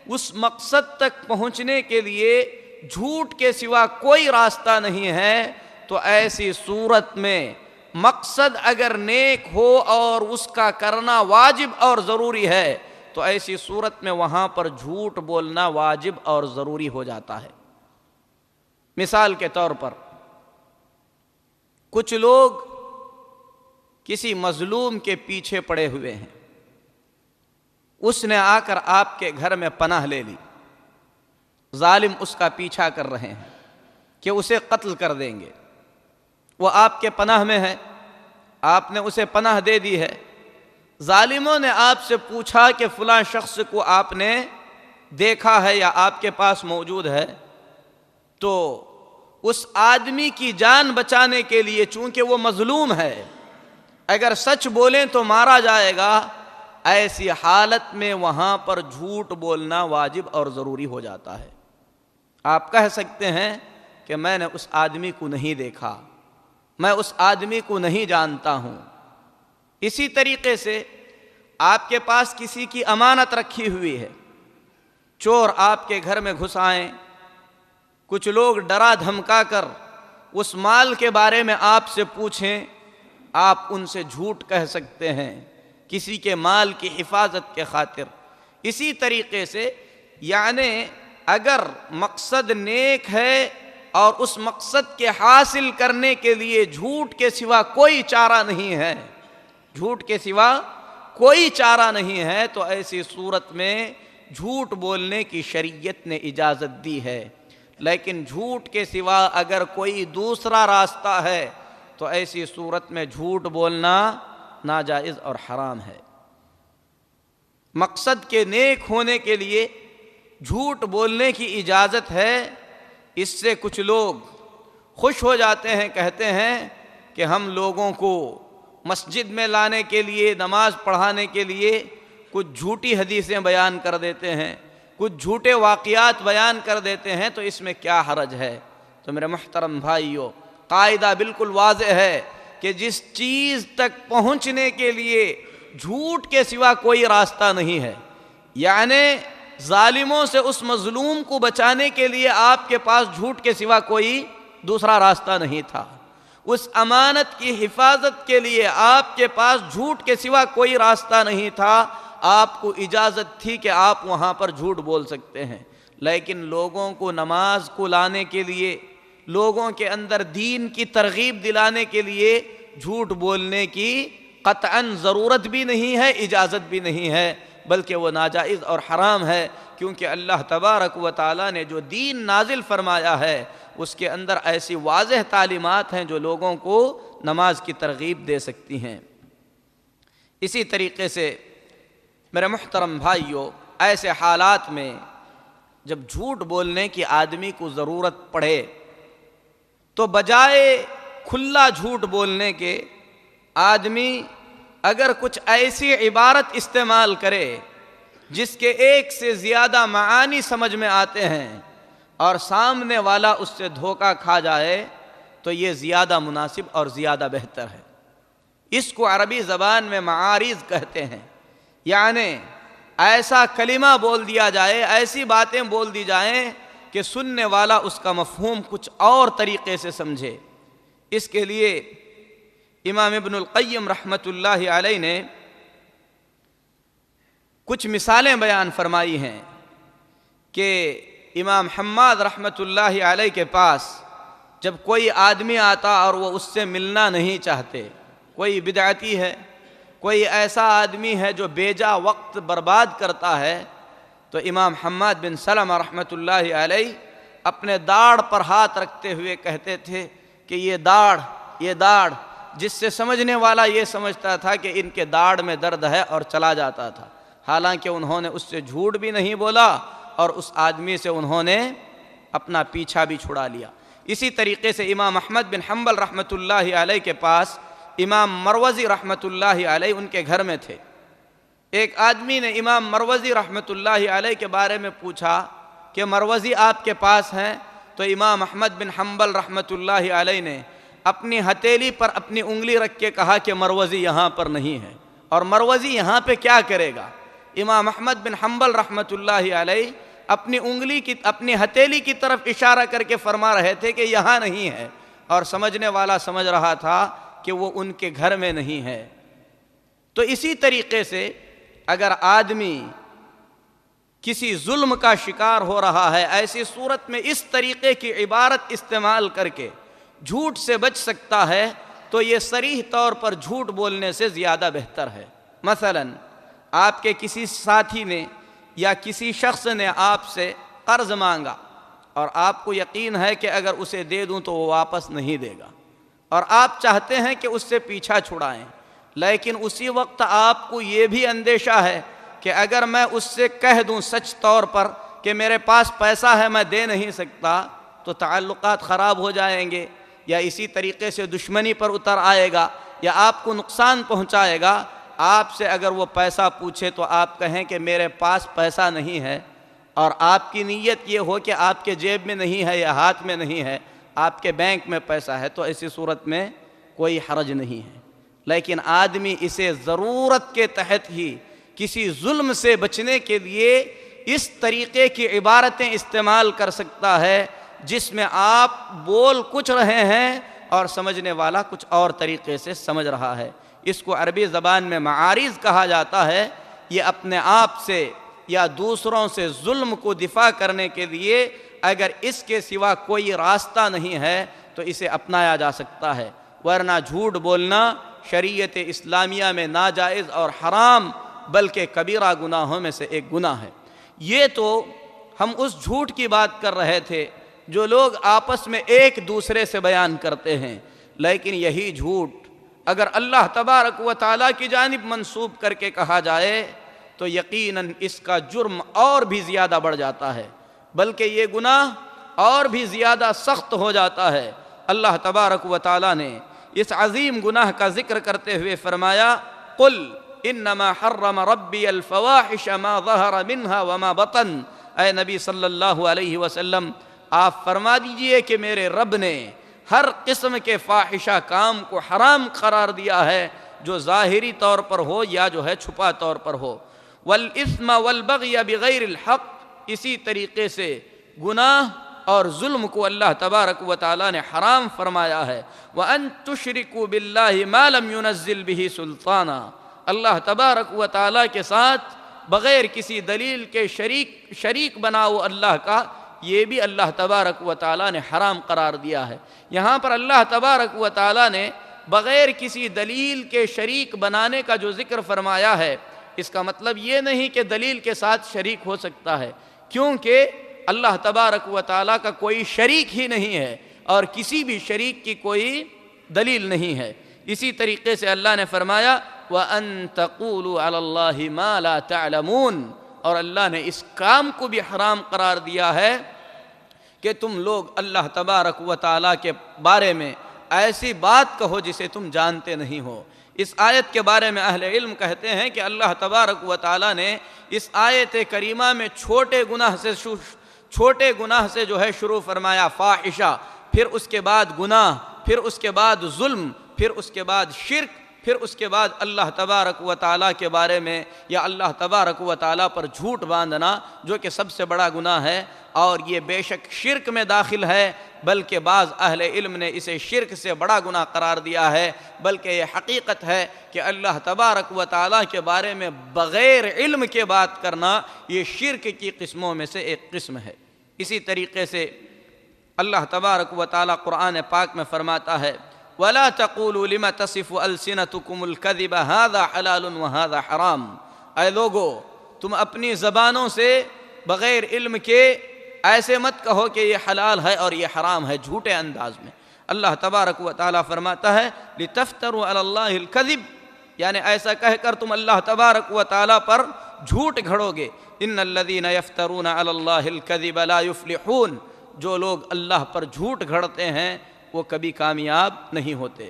اس مقصد تک پہنچنے کے لیے جھوٹ کے سوا کوئی راستہ نہیں ہے، تو ایسی صورت میں مقصد اگر نیک ہو اور اس کا کرنا واجب اور ضروری ہے، تو ایسی صورت میں وہاں پر جھوٹ بولنا واجب اور ضروری ہو جاتا ہے۔ مثال کے طور پر کچھ لوگ کسی مظلوم کے پیچھے پڑے ہوئے ہیں، اس نے آ کر آپ کے گھر میں پناہ لے لی، ظالم اس کا پیچھا کر رہے ہیں کہ اسے قتل کر دیں گے، وہ آپ کے پناہ میں ہے، آپ نے اسے پناہ دے دی ہے، ظالموں نے آپ سے پوچھا کہ فلاں شخص کو آپ نے دیکھا ہے یا آپ کے پاس موجود ہے، تو اس آدمی کی جان بچانے کے لیے چونکہ وہ مظلوم ہے، اگر سچ بولیں تو مارا جائے گا، ایسی حالت میں وہاں پر جھوٹ بولنا واجب اور ضروری ہو جاتا ہے۔ آپ کہہ سکتے ہیں کہ میں نے اس آدمی کو نہیں دیکھا، میں اس آدمی کو نہیں جانتا ہوں۔ اسی طریقے سے آپ کے پاس کسی کی امانت رکھی ہوئی ہے، چور آپ کے گھر میں گھس آئیں، کچھ لوگ ڈرا دھمکا کر اس مال کے بارے میں آپ سے پوچھیں، آپ ان سے جھوٹ کہہ سکتے ہیں کسی کے مال کی حفاظت کے خاطر۔ اسی طریقے سے یعنی اگر مقصد نیک ہے اور اس مقصد کے حاصل کرنے کے لیے جھوٹ کے سوا کوئی چارہ نہیں ہے، جھوٹ کے سوا کوئی چارہ نہیں ہے، تو ایسی صورت میں جھوٹ بولنے کی شریعت نے اجازت دی ہے۔ لیکن جھوٹ کے سوا اگر کوئی دوسرا راستہ ہے تو ایسی صورت میں جھوٹ بولنا ناجائز اور حرام ہے۔ مقصد کے نیک ہونے کے لیے جھوٹ بولنے کی اجازت ہے۔ اس سے کچھ لوگ خوش ہو جاتے ہیں، کہتے ہیں کہ ہم لوگوں کو مسجد میں لانے کے لیے، نماز پڑھانے کے لیے کچھ جھوٹی حدیثیں بیان کر دیتے ہیں، کچھ جھوٹے واقعات بیان کر دیتے ہیں، تو اس میں کیا حرج ہے؟ تو میرے محترم بھائیو، قاعدہ بالکل واضح ہے کہ جس چیز تک پہنچنے کے لیے جھوٹ کے سوا کوئی راستہ نہیں ہے، یعنی ظالموں سے اس مظلوم کو بچانے کے لیے آپ کے پاس جھوٹ کے سوا کوئی دوسرا راستہ نہیں تھا، اس امانت کی حفاظت کے لیے آپ کے پاس جھوٹ کے سوا کوئی راستہ نہیں تھا، آپ کو اجازت تھی کہ آپ وہاں پر جھوٹ بول سکتے ہیں۔ لیکن لوگوں کو نماز کو لانے کے لیے، لوگوں کے اندر دین کی ترغیب دلانے کے لیے جھوٹ بولنے کی قطعاً ضرورت بھی نہیں ہے، اجازت بھی نہیں ہے، بلکہ وہ ناجائز اور حرام ہے، کیونکہ اللہ تبارک و تعالیٰ نے جو دین نازل فرمایا ہے اس کے اندر ایسی واضح تعلیمات ہیں جو لوگوں کو نماز کی ترغیب دے سکتی ہیں۔ اسی طریقے سے میرے محترم بھائیوں، ایسے حالات میں جب جھوٹ بولنے کی آدمی کو ضرورت پڑے تو بجائے کھلا جھوٹ بولنے کے آدمی اگر کچھ ایسی عبارت استعمال کرے جس کے ایک سے زیادہ معانی سمجھ میں آتے ہیں اور سامنے والا اس سے دھوکہ کھا جائے تو یہ زیادہ مناسب اور زیادہ بہتر ہے۔ اس کو عربی زبان میں معارض کہتے ہیں، یعنی ایسا کلمہ بول دیا جائے، ایسی باتیں بول دی جائیں کہ سننے والا اس کا مفہوم کچھ اور طریقے سے سمجھے۔ اس کے لیے امام ابن القیم رحمۃ اللہ علیہ نے کچھ مثالیں بیان فرمائی ہیں کہ امام حماد رحمۃ اللہ علیہ کے پاس جب کوئی آدمی آتا اور وہ اس سے ملنا نہیں چاہتے، کوئی بدعتی ہے، کوئی ایسا آدمی ہے جو بیجا وقت برباد کرتا ہے، تو امام حماد بن سلمہ رحمۃ اللہ علیہ اپنے داڑھ پر ہاتھ رکھتے ہوئے کہتے تھے کہ یہ داڑھ جس سے سمجھنے والا یہ سمجھتا تھا کہ ان کے داڑھ میں درد ہے اور چلا جاتا تھا، حالانکہ انہوں نے اس سے جھوٹ بھی نہیں بولا اور اس آدمی سے انہوں نے اپنا پیچھا بھی چھڑا لیا۔ اسی طریقے سے امام احمد بن حنبل رحمۃ اللہ علیہ کے پاس امام مروزی رحمۃ اللہ علیہ ان کے گھر میں تھے۔ ایک آدمی نے امام مروزی رحمۃ اللہ علیہ کے بارے میں پوچھا کہ مروزی آپ کے پاس ہیں؟ تو امام احمد بن حنبل رحمۃ اللہ علیہ نے اپنی ہتھیلی پر اپنی انگلی رکھ کے کہا کہ مروزی یہاں پر نہیں ہے، اور مروزی یہاں پہ کیا کرے گا؟ امام احمد بن حنبل رحمۃ اللہ علیہ اپنی ہتھیلی کی طرف اشارہ کر کے فرما رہے تھے کہ یہاں نہیں ہے، اور سمجھنے والا سمجھ رہا تھا کہ وہ ان کے گھر میں نہیں ہے۔ تو اسی طریقے سے اگر آدمی کسی ظلم کا شکار ہو رہا ہے، ایسی صورت میں اس طریقے کی عبارت استعمال کر کے جھوٹ سے بچ سکتا ہے، تو یہ صریح طور پر جھوٹ بولنے سے زیادہ بہتر ہے۔ مثلا آپ کے کسی ساتھی نے یا کسی شخص نے آپ سے قرض مانگا اور آپ کو یقین ہے کہ اگر اسے دے دوں تو وہ واپس نہیں دے گا، اور آپ چاہتے ہیں کہ اس سے پیچھا چھڑائیں، لیکن اسی وقت آپ کو یہ بھی اندیشہ ہے کہ اگر میں اس سے کہہ دوں سچ طور پر کہ میرے پاس پیسہ ہے میں دے نہیں سکتا تو تعلقات خراب ہو جائیں گے، یا اسی طریقے سے دشمنی پر اتر آئے گا، یا آپ کو نقصان پہنچائے گا۔ آپ سے اگر وہ پیسہ پوچھے تو آپ کہیں کہ میرے پاس پیسہ نہیں ہے، اور آپ کی نیت یہ ہو کہ آپ کے جیب میں نہیں ہے یا ہاتھ میں نہیں ہے، آپ کے بینک میں پیسہ ہے، تو ایسی صورت میں کوئی حرج نہیں ہے۔ لیکن آدمی اسے ضرورت کے تحت ہی کسی ظلم سے بچنے کے لیے اس طریقے کی عبارتیں استعمال کر سکتا ہے جس میں آپ بول کچھ رہے ہیں اور سمجھنے والا کچھ اور طریقے سے سمجھ رہا ہے۔ اس کو عربی زبان میں معارض کہا جاتا ہے۔ یہ اپنے آپ سے یا دوسروں سے ظلم کو دفاع کرنے کے لیے اگر اس کے سوا کوئی راستہ نہیں ہے تو اسے اپنایا جا سکتا ہے، ورنہ جھوٹ بولنا شریعت اسلامیہ میں ناجائز اور حرام بلکہ کبیرہ گناہوں میں سے ایک گناہ ہے۔ یہ تو ہم اس جھوٹ کی بات کر رہے تھے جو لوگ آپس میں ایک دوسرے سے بیان کرتے ہیں، لیکن یہی جھوٹ اگر اللہ تبارک و تعالیٰ کی جانب منسوب کر کے کہا جائے تو یقیناً اس کا جرم اور بھی زیادہ بڑھ جاتا ہے، بلکہ یہ گناہ اور بھی زیادہ سخت ہو جاتا ہے۔ اللہ تبارک و تعالیٰ نے اس عظیم گناہ کا ذکر کرتے ہوئے فرمایا قل انما حرم ربی الفواحش ما ظہر منها وما بطن، اے نبی صلی اللہ علیہ وسلم آپ فرما دیجئے کہ میرے رب نے ہر قسم کے فاحشہ کام کو حرام قرار دیا ہے، جو ظاہری طور پر ہو یا جو ہے چھپا طور پر ہو، والإثم والبغی بغیر الحق، اسی طریقے سے گناہ اور ظلم کو اللہ تبارک و تعالیٰ نے حرام فرمایا ہے، وَأَن تُشْرِكُوا بِاللَّهِ مَا لَمْ يُنَزِّلْ بِهِ سُلْطَانًا، اللہ تبارک و تعالیٰ کے ساتھ بغیر کسی دلیل کے شریک بناؤ اللہ کا، یہ بھی اللہ تبارک و تعالیٰ نے حرام قرار دیا ہے۔ یہاں پر اللہ تبارک و تعالیٰ نے بغیر کسی دلیل کے شریک بنانے کا جو ذکر فرمایا ہے، اس کا مطلب یہ نہیں کہ دلیل کے ساتھ شریک ہو سکتا ہے، کیونکہ اللہ تبارک و تعالیٰ کا کوئی شریک ہی نہیں ہے اور کسی بھی شریک کی کوئی دلیل نہیں ہے۔ اسی طریقے سے اللہ نے فرمایا وَأَن تَقُولُوا عَلَى اللَّهِ مَا لَا تَعْلَمُونَ، اور اللہ نے اس کام کو بھی حرام قرار دیا ہے کہ تم لوگ اللہ تبارک و تعالیٰ کے بارے میں ایسی بات کہو جسے تم جانتے نہیں ہو۔ اس آیت کے بارے میں اہل علم کہتے ہیں کہ اللہ تبارک و تعالیٰ نے اس آیت کریمہ میں چھوٹے گناہ سے جو ہے شروع فرمایا فاحشہ، پھر اس کے بعد گناہ، پھر اس کے بعد ظلم، پھر اس کے بعد شرک، پھر اس کے بعد اللہ تبارک و تعالیٰ کے بارے میں یا اللہ تبارک و تعالیٰ پر جھوٹ باندھنا جو کہ سب سے بڑا گناہ ہے، اور یہ بے شک شرک میں داخل ہے، بلکہ بعض اہل علم نے اسے شرک سے بڑا گناہ قرار دیا ہے، بلکہ یہ حقیقت ہے کہ اللہ تبارک و تعالیٰ کے بارے میں بغیر علم کے بات کرنا یہ شرک کی قسموں میں سے ایک قسم ہے۔ اسی طریقے سے اللہ تبارک و تعالیٰ قرآن پاک میں فرماتا ہے وَلَا تَقُولُوا لِمَ تَصِفُ أَلْسِنَتُكُمُ الْكَذِبَ هَذَا حَلَالٌ وَهَذَا حَرَامٌ، اے لوگو تم اپنی زبانوں سے بغیر علم کے ایسے مت کہو کہ یہ حلال ہے اور یہ حرام ہے، جھوٹے انداز میں۔ اللہ تبارک و تعالیٰ فرماتا ہے لِتَفْتَرُوا عَلَى اللَّهِ الْكَذِبَ، یعنی ایسا کہہ کر تم اللہ تبارک و تعالیٰ پر جھوٹ گھڑو گے۔ إِنَّ الَّذِينَ يَفْتَرُونَ عَلَى اللَّهِ الْكَذِبَ لَا يُفْلِحُونَ، جو لوگ اللہ پر جھوٹ گھڑتے ہیں وہ کبھی کامیاب نہیں ہوتے۔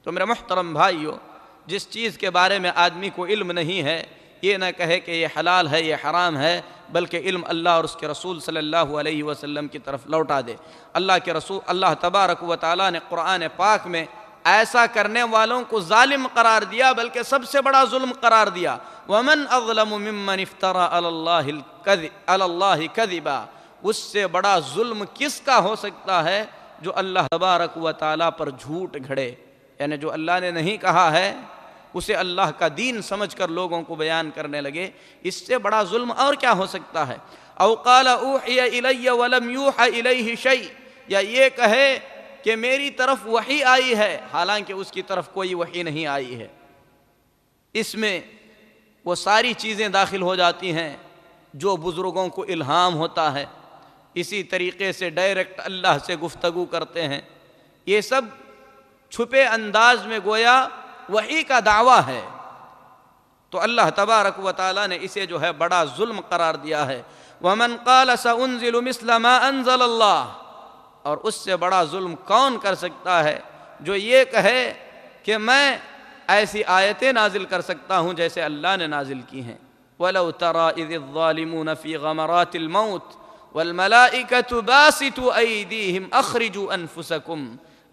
تو میرے محترم بھائیو، جس چیز کے بارے میں آدمی کو علم نہیں ہے یہ نہ کہے کہ یہ حلال ہے یہ حرام ہے، بلکہ علم اللہ اور اس کے رسول صلی اللہ علیہ وسلم کی طرف لوٹا دے۔ اللہ تبارک و تعالیٰ نے قرآن پاک میں ایسا کرنے والوں کو ظالم قرار دیا، بلکہ سب سے بڑا ظلم قرار دیا وَمَنْ أَظْلَمُ مِمَّنِ افْتَرَى عَلَى اللَّهِ كَذِبًا، اس سے بڑا ظلم کس کا ہو سکتا ہے جو اللہ تبارک و تعالیٰ پر جھوٹ گھڑے، یعنی جو اللہ نے نہیں کہا ہے اسے اللہ کا دین سمجھ کر لوگوں کو بیان کرنے لگے، اس سے بڑا ظلم اور کیا ہو سکتا ہے۔ او قال اوحی الی ولم یوحى الیہ شیء، یا یہ کہے کہ میری طرف وحی آئی ہے حالانکہ اس کی طرف کوئی وحی نہیں آئی ہے۔ اس میں وہ ساری چیزیں داخل ہو جاتی ہیں جو بزرگوں کو الہام ہوتا ہے، اسی طریقے سے ڈائریکٹ اللہ سے گفتگو کرتے ہیں، یہ سب چھپے انداز میں گویا وحی کا دعویٰ ہے، تو اللہ تبارک و تعالیٰ نے اسے جو ہے بڑا ظلم قرار دیا ہے۔ وَمَنْ قَالَ سَأُنزِلُ مِثْلَ مَا أَنزَلَ اللَّهُ، اور اس سے بڑا ظلم کون کر سکتا ہے جو یہ کہے کہ میں ایسی آیتیں نازل کر سکتا ہوں جیسے اللہ نے نازل کی ہیں۔ وَلَوْ تَرَى إِذِ الظَّالِمُونَ فِي غَمَرَاتِ الْمَوْتِ وَالْمَلَائِكَةُ بَاسِطُو أَيْدِيهِمْ أَخْرِجُوا أَنفُسَكُمْ،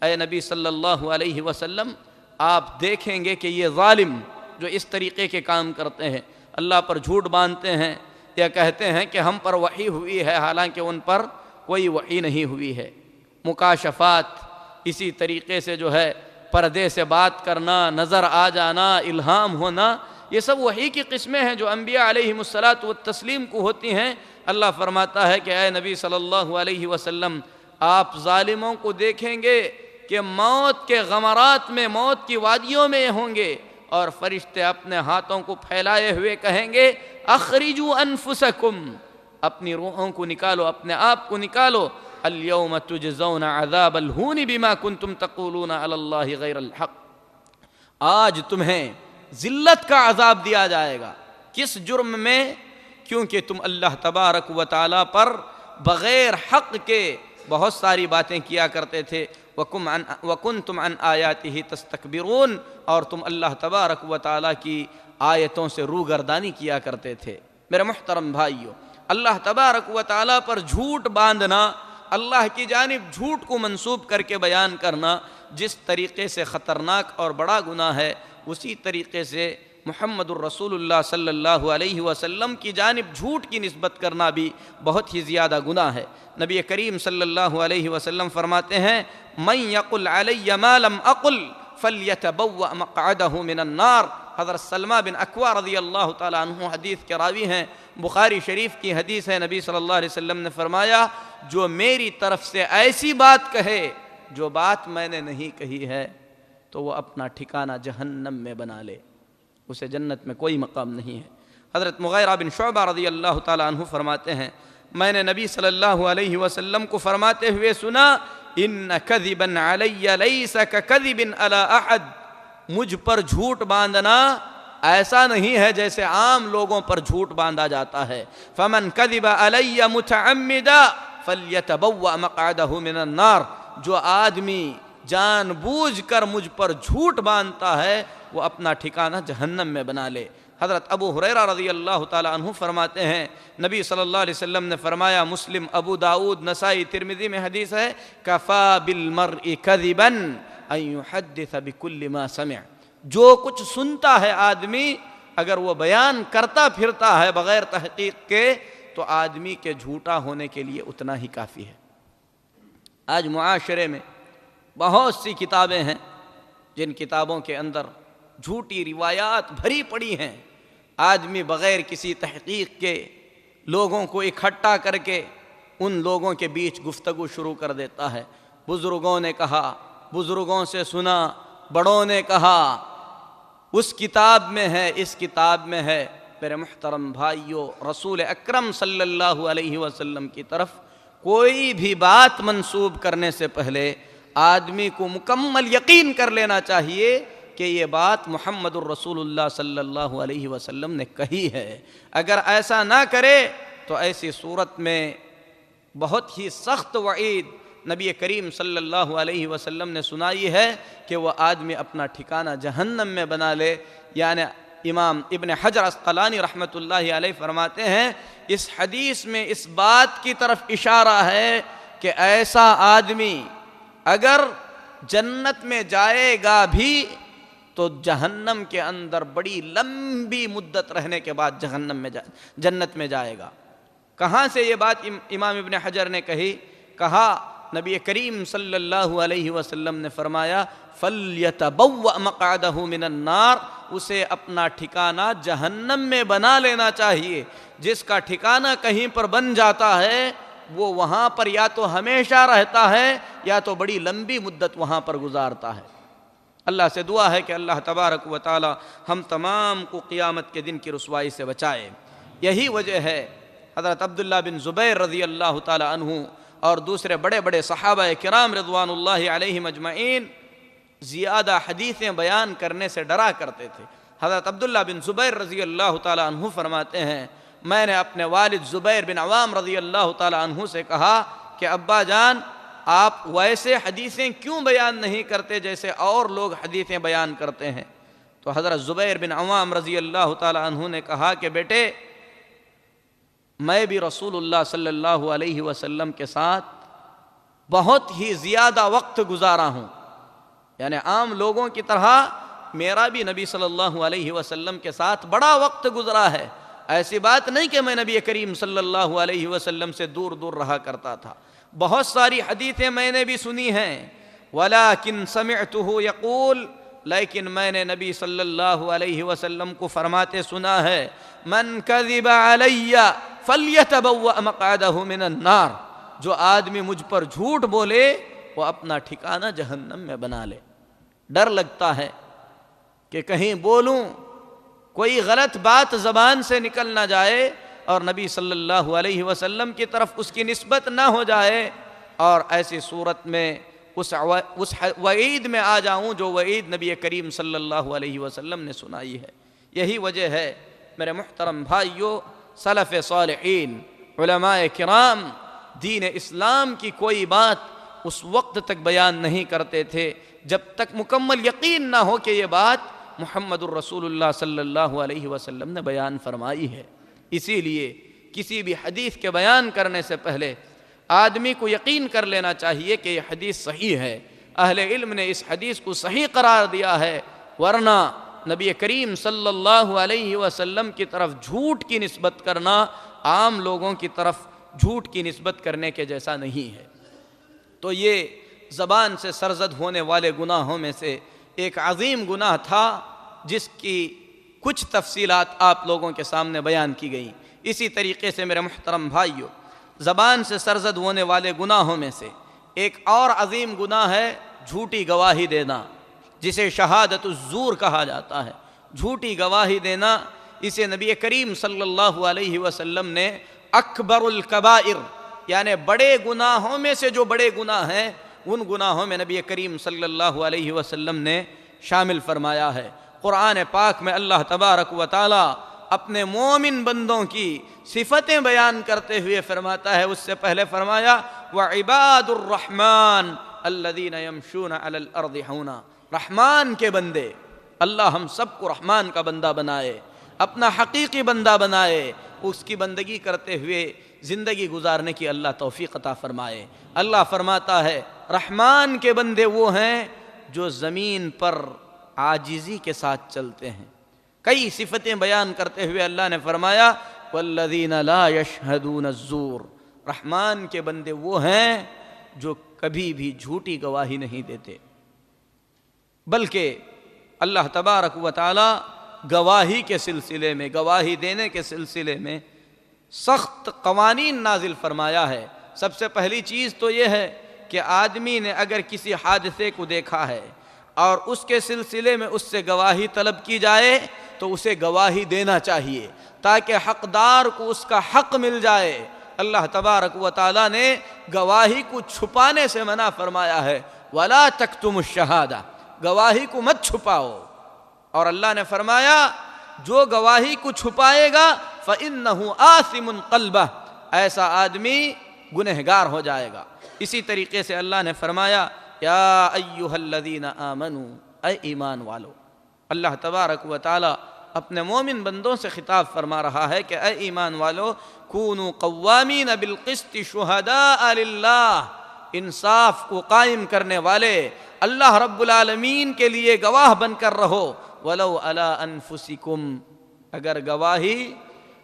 اے نبی صلی اللہ علیہ وسلم آپ دیکھیں گے کہ یہ ظالم جو اس طریقے کے کام کرتے ہیں، اللہ پر جھوٹ باندھتے ہیں یا کہتے ہیں کہ ہم پر وحی ہوئی ہے حالانکہ ان پر کوئی وحی نہیں ہوئی ہے، مکاشفات، اسی طریقے سے جو ہے پردے سے بات کرنا، نظر آ جانا، الہام ہونا، یہ سب وحی کی قسمیں ہیں جو انبیاء علیہم الصلاۃ والتسلیم کو ہوتی ہیں۔ اللہ فرماتا ہے کہ اے نبی صلی اللہ علیہ وسلم، آپ ظالموں کو دیکھیں گے کہ موت کے غمرات میں، موت کی وادیوں میں ہوں گے، اور فرشتے اپنے ہاتھوں کو پھیلائے ہوئے کہیں گے اخرجوا انفسکم، اپنی روحوں کو نکالو، اپنے آپ کو نکالو، اليوم تجزون عذاب الہون بما کنتم تقولون علی اللہ غیر الحق، آج تمہیں ذلت کا عذاب دیا جائے گا۔ کس جرم میں؟ کیونکہ تم اللہ تبارک و تعالیٰ پر بغیر حق کے بہت ساری باتیں کیا کرتے تھے، وَكُنْتُمْ عَنْ آيَاتِهِ تَسْتَكْبِرُونَ، اور تم اللہ تبارک و تعالیٰ کی آیتوں سے روگردانی کیا کرتے تھے۔ میرے محترم بھائیو، اللہ تبارک و تعالیٰ پر جھوٹ باندھنا، اللہ کی جانب جھوٹ کو منسوب کر کے بیان کرنا جس طریقے سے خطرناک اور بڑا گناہ ہے، اسی طریقے سے محمد الرسول اللہ صلی اللہ علیہ وسلم کی جانب جھوٹ کی نسبت کرنا بھی بہت ہی زیادہ گناہ ہے۔ نبی کریم صلی اللہ علیہ وسلم فرماتے ہیں من یقل علی ما لم اقل فلیتبوأ مقعدہ من النار۔ حضرت سلمہ بن اکوع رضی اللہ تعالیٰ عنہ حدیث کے راوی ہیں، بخاری شریف کی حدیث ہے، نبی صلی اللہ علیہ وسلم نے فرمایا جو میری طرف سے ایسی بات کہے جو بات میں نے نہیں کہی ہے تو وہ اپنا ٹھکانہ جہنم میں بنا لے، اسے جنت میں کوئی مقام نہیں ہے۔ حضرت مغیرہ بن شعبہ رضی اللہ تعالیٰ عنہ فرماتے ہیں میں نے نبی صلی اللہ علیہ وسلم کو فرماتے ہوئے سنا ان کذبا علی لیس ککذب علی احد، مجھ پر جھوٹ باندھنا ایسا نہیں ہے جیسے عام لوگوں پر جھوٹ باندھا جاتا ہے، فمن کذب علی متعمدا فلیتبوأ مقعدہ من النار، جو آدمی جان بوجھ کر مجھ پر جھوٹ باندھتا ہے وہ اپنا ٹھکانہ جہنم میں بنا لے۔ حضرت ابو ہریرہ رضی اللہ تعالیٰ عنہ فرماتے ہیں نبی صلی اللہ علیہ وسلم نے فرمایا، مسلم، ابو داؤد، نسائی، ترمذی میں حدیث ہے، کفا بالمرء کذبا ان یحدث بکل ما سمع، جو کچھ سنتا ہے آدمی اگر وہ بیان کرتا پھرتا ہے بغیر تحقیق کے تو آدمی کے جھوٹا ہونے کے لیے اتنا ہی کافی ہے۔ آج معاشرے میں بہت سی کتابیں ہیں جن کتابوں کے اندر جھوٹی روایات بھری پڑی ہیں، آدمی بغیر کسی تحقیق کے لوگوں کو اکٹھا کر کے ان لوگوں کے بیچ گفتگو شروع کر دیتا ہے، بزرگوں نے کہا، بزرگوں سے سنا، بڑوں نے کہا، اس کتاب میں ہے، اس کتاب میں ہے۔ میرے محترم بھائیو، رسول اکرم صلی اللہ علیہ وسلم کی طرف کوئی بھی بات منسوب کرنے سے پہلے آدمی کو مکمل یقین کر لینا چاہیے کہ یہ بات محمد الرسول اللہ صلی اللہ علیہ وسلم نے کہی ہے۔ اگر ایسا نہ کرے تو ایسی صورت میں بہت ہی سخت وعید نبی کریم صلی اللہ علیہ وسلم نے سنائی ہے کہ وہ آدمی اپنا ٹھکانہ جہنم میں بنا لے۔ یعنی امام ابن حجر عسقلانی رحمۃ اللہ علیہ فرماتے ہیں اس حدیث میں اس بات کی طرف اشارہ ہے کہ ایسا آدمی اگر جنت میں جائے گا بھی تو جہنم کے اندر بڑی لمبی مدت رہنے کے بعد جنت میں جائے گا۔ کہاں سے یہ بات امام ابن حجر نے کہا نبی کریم صلی اللہ علیہ وسلم نے فرمایا فَلْيَتَبَوَّأْ مَقْعَدَهُ مِنَ النَّارِ، اسے اپنا ٹھکانہ جہنم میں بنا لینا چاہیے۔ جس کا ٹھکانہ کہیں پر بن جاتا ہے وہ وہاں پر یا تو ہمیشہ رہتا ہے یا تو بڑی لمبی مدت وہاں پر گزارتا ہے۔ اللہ سے دعا ہے کہ اللہ تبارک و تعالی ہم تمام کو قیامت کے دن کی رسوائی سے بچائے۔ یہی وجہ ہے حضرت عبداللہ بن زبیر رضی اللہ تعالی عنہ اور دوسرے بڑے بڑے صحابہ کرام رضوان اللہ علیہم اجمعین زیادہ حدیثیں بیان کرنے سے ڈرا کرتے تھے۔ حضرت عبداللہ بن زبیر رضی اللہ تعالی عنہ فرماتے ہیں میں نے اپنے والد زبیر بن عوام رضی اللہ تعالی عنہ سے کہا کہ ابا جان آپ ویسے حدیثیں کیوں بیان نہیں کرتے جیسے اور لوگ حدیثیں بیان کرتے ہیں؟ تو حضرت زبیر بن عوام رضی اللہ تعالی عنہ نے کہا کہ بیٹے میں بھی رسول اللہ صلی اللہ علیہ وسلم کے ساتھ بہت ہی زیادہ وقت گزارا ہوں، یعنی عام لوگوں کی طرح میرا بھی نبی صلی اللہ علیہ وسلم کے ساتھ بڑا وقت گزرا ہے۔ ایسی بات نہیں کہ میں نبی کریم صلی اللہ علیہ وسلم سے دور دور رہا کرتا تھا، بہت ساری حدیثیں میں نے بھی سنی ہیں۔ وَلَكِنْ سَمِعْتُهُ يَقُولُ، لیکن میں نے نبی صلی اللہ علیہ وسلم کو فرماتے سنا ہے من کذب علی فلیتبوأ مقعدہ من النار، جو آدمی مجھ پر جھوٹ بولے وہ اپنا ٹھکانہ جہنم میں بنا لے۔ ڈر لگتا ہے کہ کہیں بولوں، کوئی غلط بات زبان سے نکل نہ جائے اور نبی صلی اللہ علیہ وسلم کی طرف اس کی نسبت نہ ہو جائے، اور ایسی صورت میں اس وعید میں آ جاؤں جو وعید نبی کریم صلی اللہ علیہ وسلم نے سنائی ہے۔ یہی وجہ ہے میرے محترم بھائیوں، سلف صالحین علماء کرام دین اسلام کی کوئی بات اس وقت تک بیان نہیں کرتے تھے جب تک مکمل یقین نہ ہو کہ یہ بات محمد الرسول اللہ صلی اللہ علیہ وسلم نے بیان فرمائی ہے۔ اسی لیے کسی بھی حدیث کے بیان کرنے سے پہلے آدمی کو یقین کر لینا چاہیے کہ یہ حدیث صحیح ہے، اہل علم نے اس حدیث کو صحیح قرار دیا ہے، ورنہ نبی کریم صلی اللہ علیہ وسلم کی طرف جھوٹ کی نسبت کرنا عام لوگوں کی طرف جھوٹ کی نسبت کرنے کے جیسا نہیں ہے۔ تو یہ زبان سے سرزد ہونے والے گناہوں میں سے ایک عظیم گناہ تھا جس کی کچھ تفصیلات آپ لوگوں کے سامنے بیان کی گئیں۔ اسی طریقے سے میرے محترم بھائیوں، زبان سے سرزد ہونے والے گناہوں میں سے ایک اور عظیم گناہ ہے جھوٹی گواہی دینا، جسے شہادت الزور کہا جاتا ہے۔ جھوٹی گواہی دینا، اسے نبی کریم صلی اللہ علیہ وسلم نے اکبر الکبائر، یعنی بڑے گناہوں میں سے جو بڑے گناہ ہیں ان گناہوں میں نبی کریم صلی اللہ علیہ وسلم نے شامل فرمایا ہے۔ قرآن پاک میں اللہ تبارک و تعالی اپنے مومن بندوں کی صفتیں بیان کرتے ہوئے فرماتا ہے، اس سے پہلے فرمایا وَعِبَادُ الرَّحْمَنِ الَّذِينَ يَمْشُونَ عَلَى الْأَرْضِ حَوْنًا، رحمان کے بندے، اللہ ہم سب کو رحمان کا بندہ بنائے، اپنا حقیقی بندہ بنائے، اس کی بندگی کرتے ہوئے زندگی گزارنے کی اللہ توفیق عطا فرمائے۔ اللہ فرماتا ہے رحمان کے بندے وہ ہیں جو زمین پر عاجزی کے ساتھ چلتے ہیں۔ کئی صفتیں بیان کرتے ہوئے اللہ نے فرمایا وَالَّذِينَ لَا يَشْهَدُونَ الزُّورَ، رحمان کے بندے وہ ہیں جو کبھی بھی جھوٹی گواہی نہیں دیتے، بلکہ اللہ تبارک و تعالی گواہی کے سلسلے میں، گواہی دینے کے سلسلے میں سخت قوانین نازل فرمایا ہے۔ سب سے پہلی چیز تو یہ ہے کہ آدمی نے اگر کسی حادثے کو دیکھا ہے اور اس کے سلسلے میں اس سے گواہی طلب کی جائے تو اسے گواہی دینا چاہیے تاکہ حقدار کو اس کا حق مل جائے۔ اللہ تبارک و تعالی نے گواہی کو چھپانے سے منع فرمایا ہے، وَلَا تَكْتُمُوا الشَّهَادَةَ، گواہی کو مت چھپاؤ، اور اللہ نے فرمایا جو گواہی کو چھپائے گا فَإِنَّهُ آثِمٌ قَلْبَهُ، ایسا آدمی گنہگار ہو جائے گا۔ اسی طریقے سے اللہ نے فرمایا یا ایھا الذین آمنوا، اے ایمان والو، اللہ تبارک و تعالی اپنے مومن بندوں سے خطاب فرما رہا ہے کہ اے ایمان والو کونوا قوامین بالقسط شہداء للہ، انصاف کو قائم کرنے والے اللہ رب العالمین کے لیے گواہ بن کر رہو، ولو علی انفسکم، اگر گواہی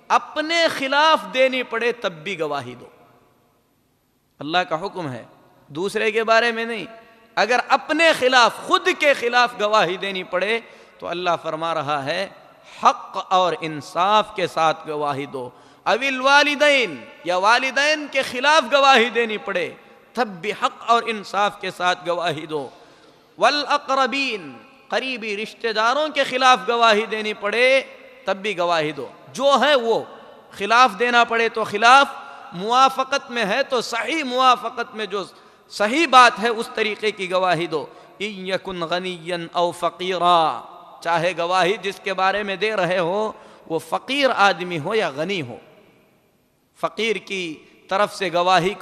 اپنے خلاف دینی پڑے تب بھی گواہی دو۔ اللہ کا حکم ہے، دوسرے کے بارے میں نہیں، اگر اپنے خلاف، خود کے خلاف گواہی دینی پڑے تو اللہ فرما رہا ہے حق اور انصاف کے ساتھ گواہی دو۔ اوی الوالدین، یا والدین کے خلاف گواہی دینی پڑے تب بھی حق اور انصاف کے ساتھ گواہی دو۔ والاقربین، قریبی رشتہ داروں کے خلاف گواہی دینی پڑے تب بھی گواہی دو، جو ہے وہ، خلاف دینا پڑے تو خلاف، موافقت میں ہے تو صحیح موافقت میں جو صحیح بات ہے اس طریقے کی گواہی دو۔ ان یکن غنیا او فقیرا، چاہے گواہی جس کے بارے میں دے رہے ہو وہ فقیر آدمی ہو یا غنی ہو، فقیر کی طرف سے گواہی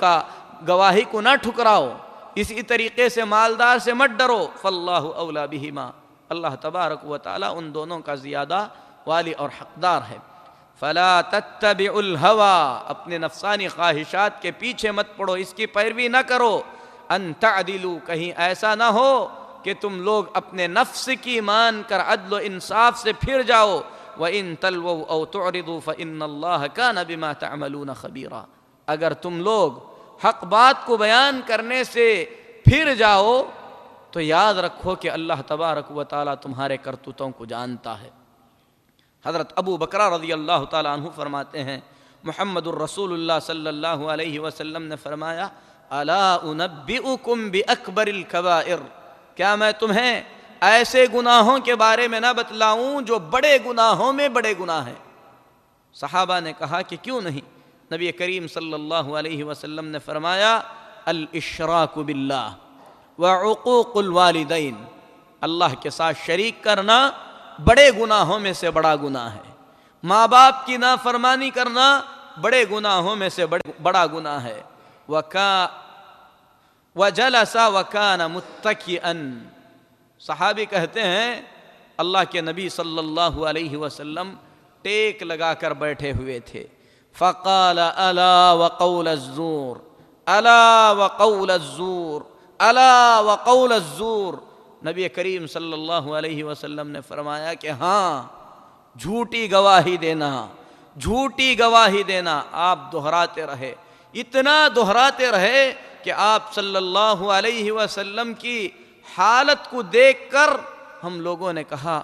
کو نہ ٹھکراؤ، اسی طریقے سے مالدار سے مت ڈرو، فاللہ اولی بہما، اللہ تبارک و تعالی ان دونوں کا زیادہ والی اور حقدار ہے۔ فلا تتبعوا الہوی، اپنے نفسانی خواہشات کے پیچھے مت پڑو، اس کی پیروی نہ کرو، ان تعدلوا، کہیں ایسا نہ ہو کہ تم لوگ اپنے نفس کی مان کر عدل و انصاف سے پھر جاؤ، وَإِن تَلْوَوْا أَوْ تُعْرِضُوا فَإِنَّ اللَّهَ كَانَ بِمَا تَعْمَلُونَ خَبِيرًا، اگر تم لوگ حق بات کو بیان کرنے سے پھر جاؤ تو یاد رکھو کہ اللہ تبارک و تعالیٰ تمہارے کرتوتوں کو جانتا ہے۔ حضرت ابو بکر رضی اللہ تعالیٰ عنہ فرماتے ہیں، محمد الرسول اللہ صلی اللہ علیہ وسلم نے فرمایا، الا انبئکم باکبر الکبائر، کیا میں تمہیں ایسے گناہوں کے بارے میں نہ بتلاؤں جو بڑے گناہوں میں بڑے گناہ ہیں؟ صحابہ نے کہا کہ کیوں نہیں؟ نبی کریم صلی اللہ علیہ وسلم نے فرمایا، الاشراک باللہ وعقوق الوالدین، اللہ کے ساتھ شریک کرنا بڑے گناہوں میں سے بڑا گناہ ہے، ماں باپ کی نافرمانی کرنا بڑے گناہوں میں سے بڑا گناہ ہے۔ وجلس وکان متکئا، صحابی کہتے ہیں اللہ کے نبی صلی اللہ علیہ وسلم ٹیک لگا کر بیٹھے ہوئے تھے، فقال الا وقول الزور، الا وقول الزور، الا وقول الزور، نبی کریم صلی اللہ علیہ وسلم نے فرمایا کہ ہاں، جھوٹی گواہی دینا، جھوٹی گواہی دینا۔ آپ دہراتے رہے، اتنا دہراتے رہے کہ آپ صلی اللہ علیہ وسلم کی حالت کو دیکھ کر ہم لوگوں نے کہا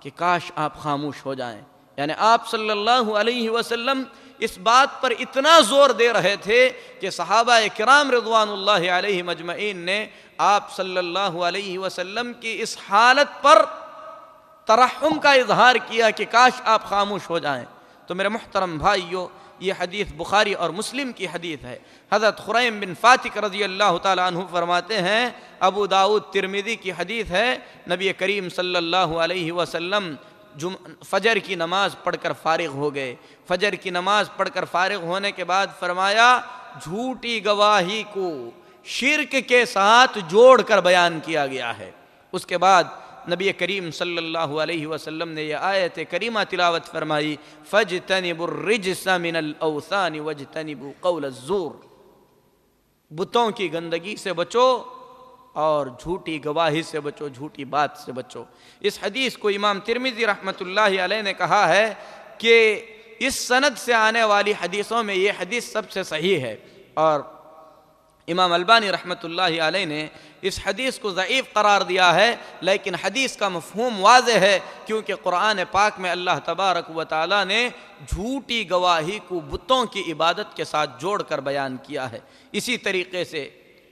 کہ کاش آپ خاموش ہو جائیں۔ یعنی آپ صلی اللہ علیہ وسلم اس بات پر اتنا زور دے رہے تھے کہ صحابہ کرام رضوان اللہ علیہ مجمعین نے آپ صلی اللہ علیہ وسلم کی اس حالت پر ترحم کا اظہار کیا کہ کاش آپ خاموش ہو جائیں۔ تو میرے محترم بھائیو، یہ حدیث بخاری اور مسلم کی حدیث ہے۔ حضرت خریم بن فاتق رضی اللہ تعالیٰ عنہ فرماتے ہیں، ابو داؤد ترمذی کی حدیث ہے، نبی کریم صلی اللہ علیہ وسلم فجر کی نماز پڑھ کر فارغ ہو گئے۔ فجر کی نماز پڑھ کر فارغ ہونے کے بعد فرمایا، جھوٹی گواہی کو شرک کے ساتھ جوڑ کر بیان کیا گیا ہے۔ اس کے بعد نبی کریم صلی اللہ علیہ وسلم نے یہ آیت کریمہ تلاوت فرمائی، فَاجْتَنِبُوا الرِّجْسَ مِنَ الْأَوْثَانِ وَاجْتَنِبُوا قَوْلَ الزُّورِ، بتوں کی گندگی سے بچو اور جھوٹی گواہی سے بچو، جھوٹی بات سے بچو۔ اس حدیث کو امام ترمذی رحمۃ اللہ علیہ نے کہا ہے کہ اس سند سے آنے والی حدیثوں میں یہ حدیث سب سے صحیح ہے، اور امام البانی رحمۃ اللہ علیہ نے اس حدیث کو ضعیف قرار دیا ہے، لیکن حدیث کا مفہوم واضح ہے، کیونکہ قرآن پاک میں اللہ تبارک و تعالیٰ نے جھوٹی گواہی کو بتوں کی عبادت کے ساتھ جوڑ کر بیان کیا ہے۔ اسی طریقے سے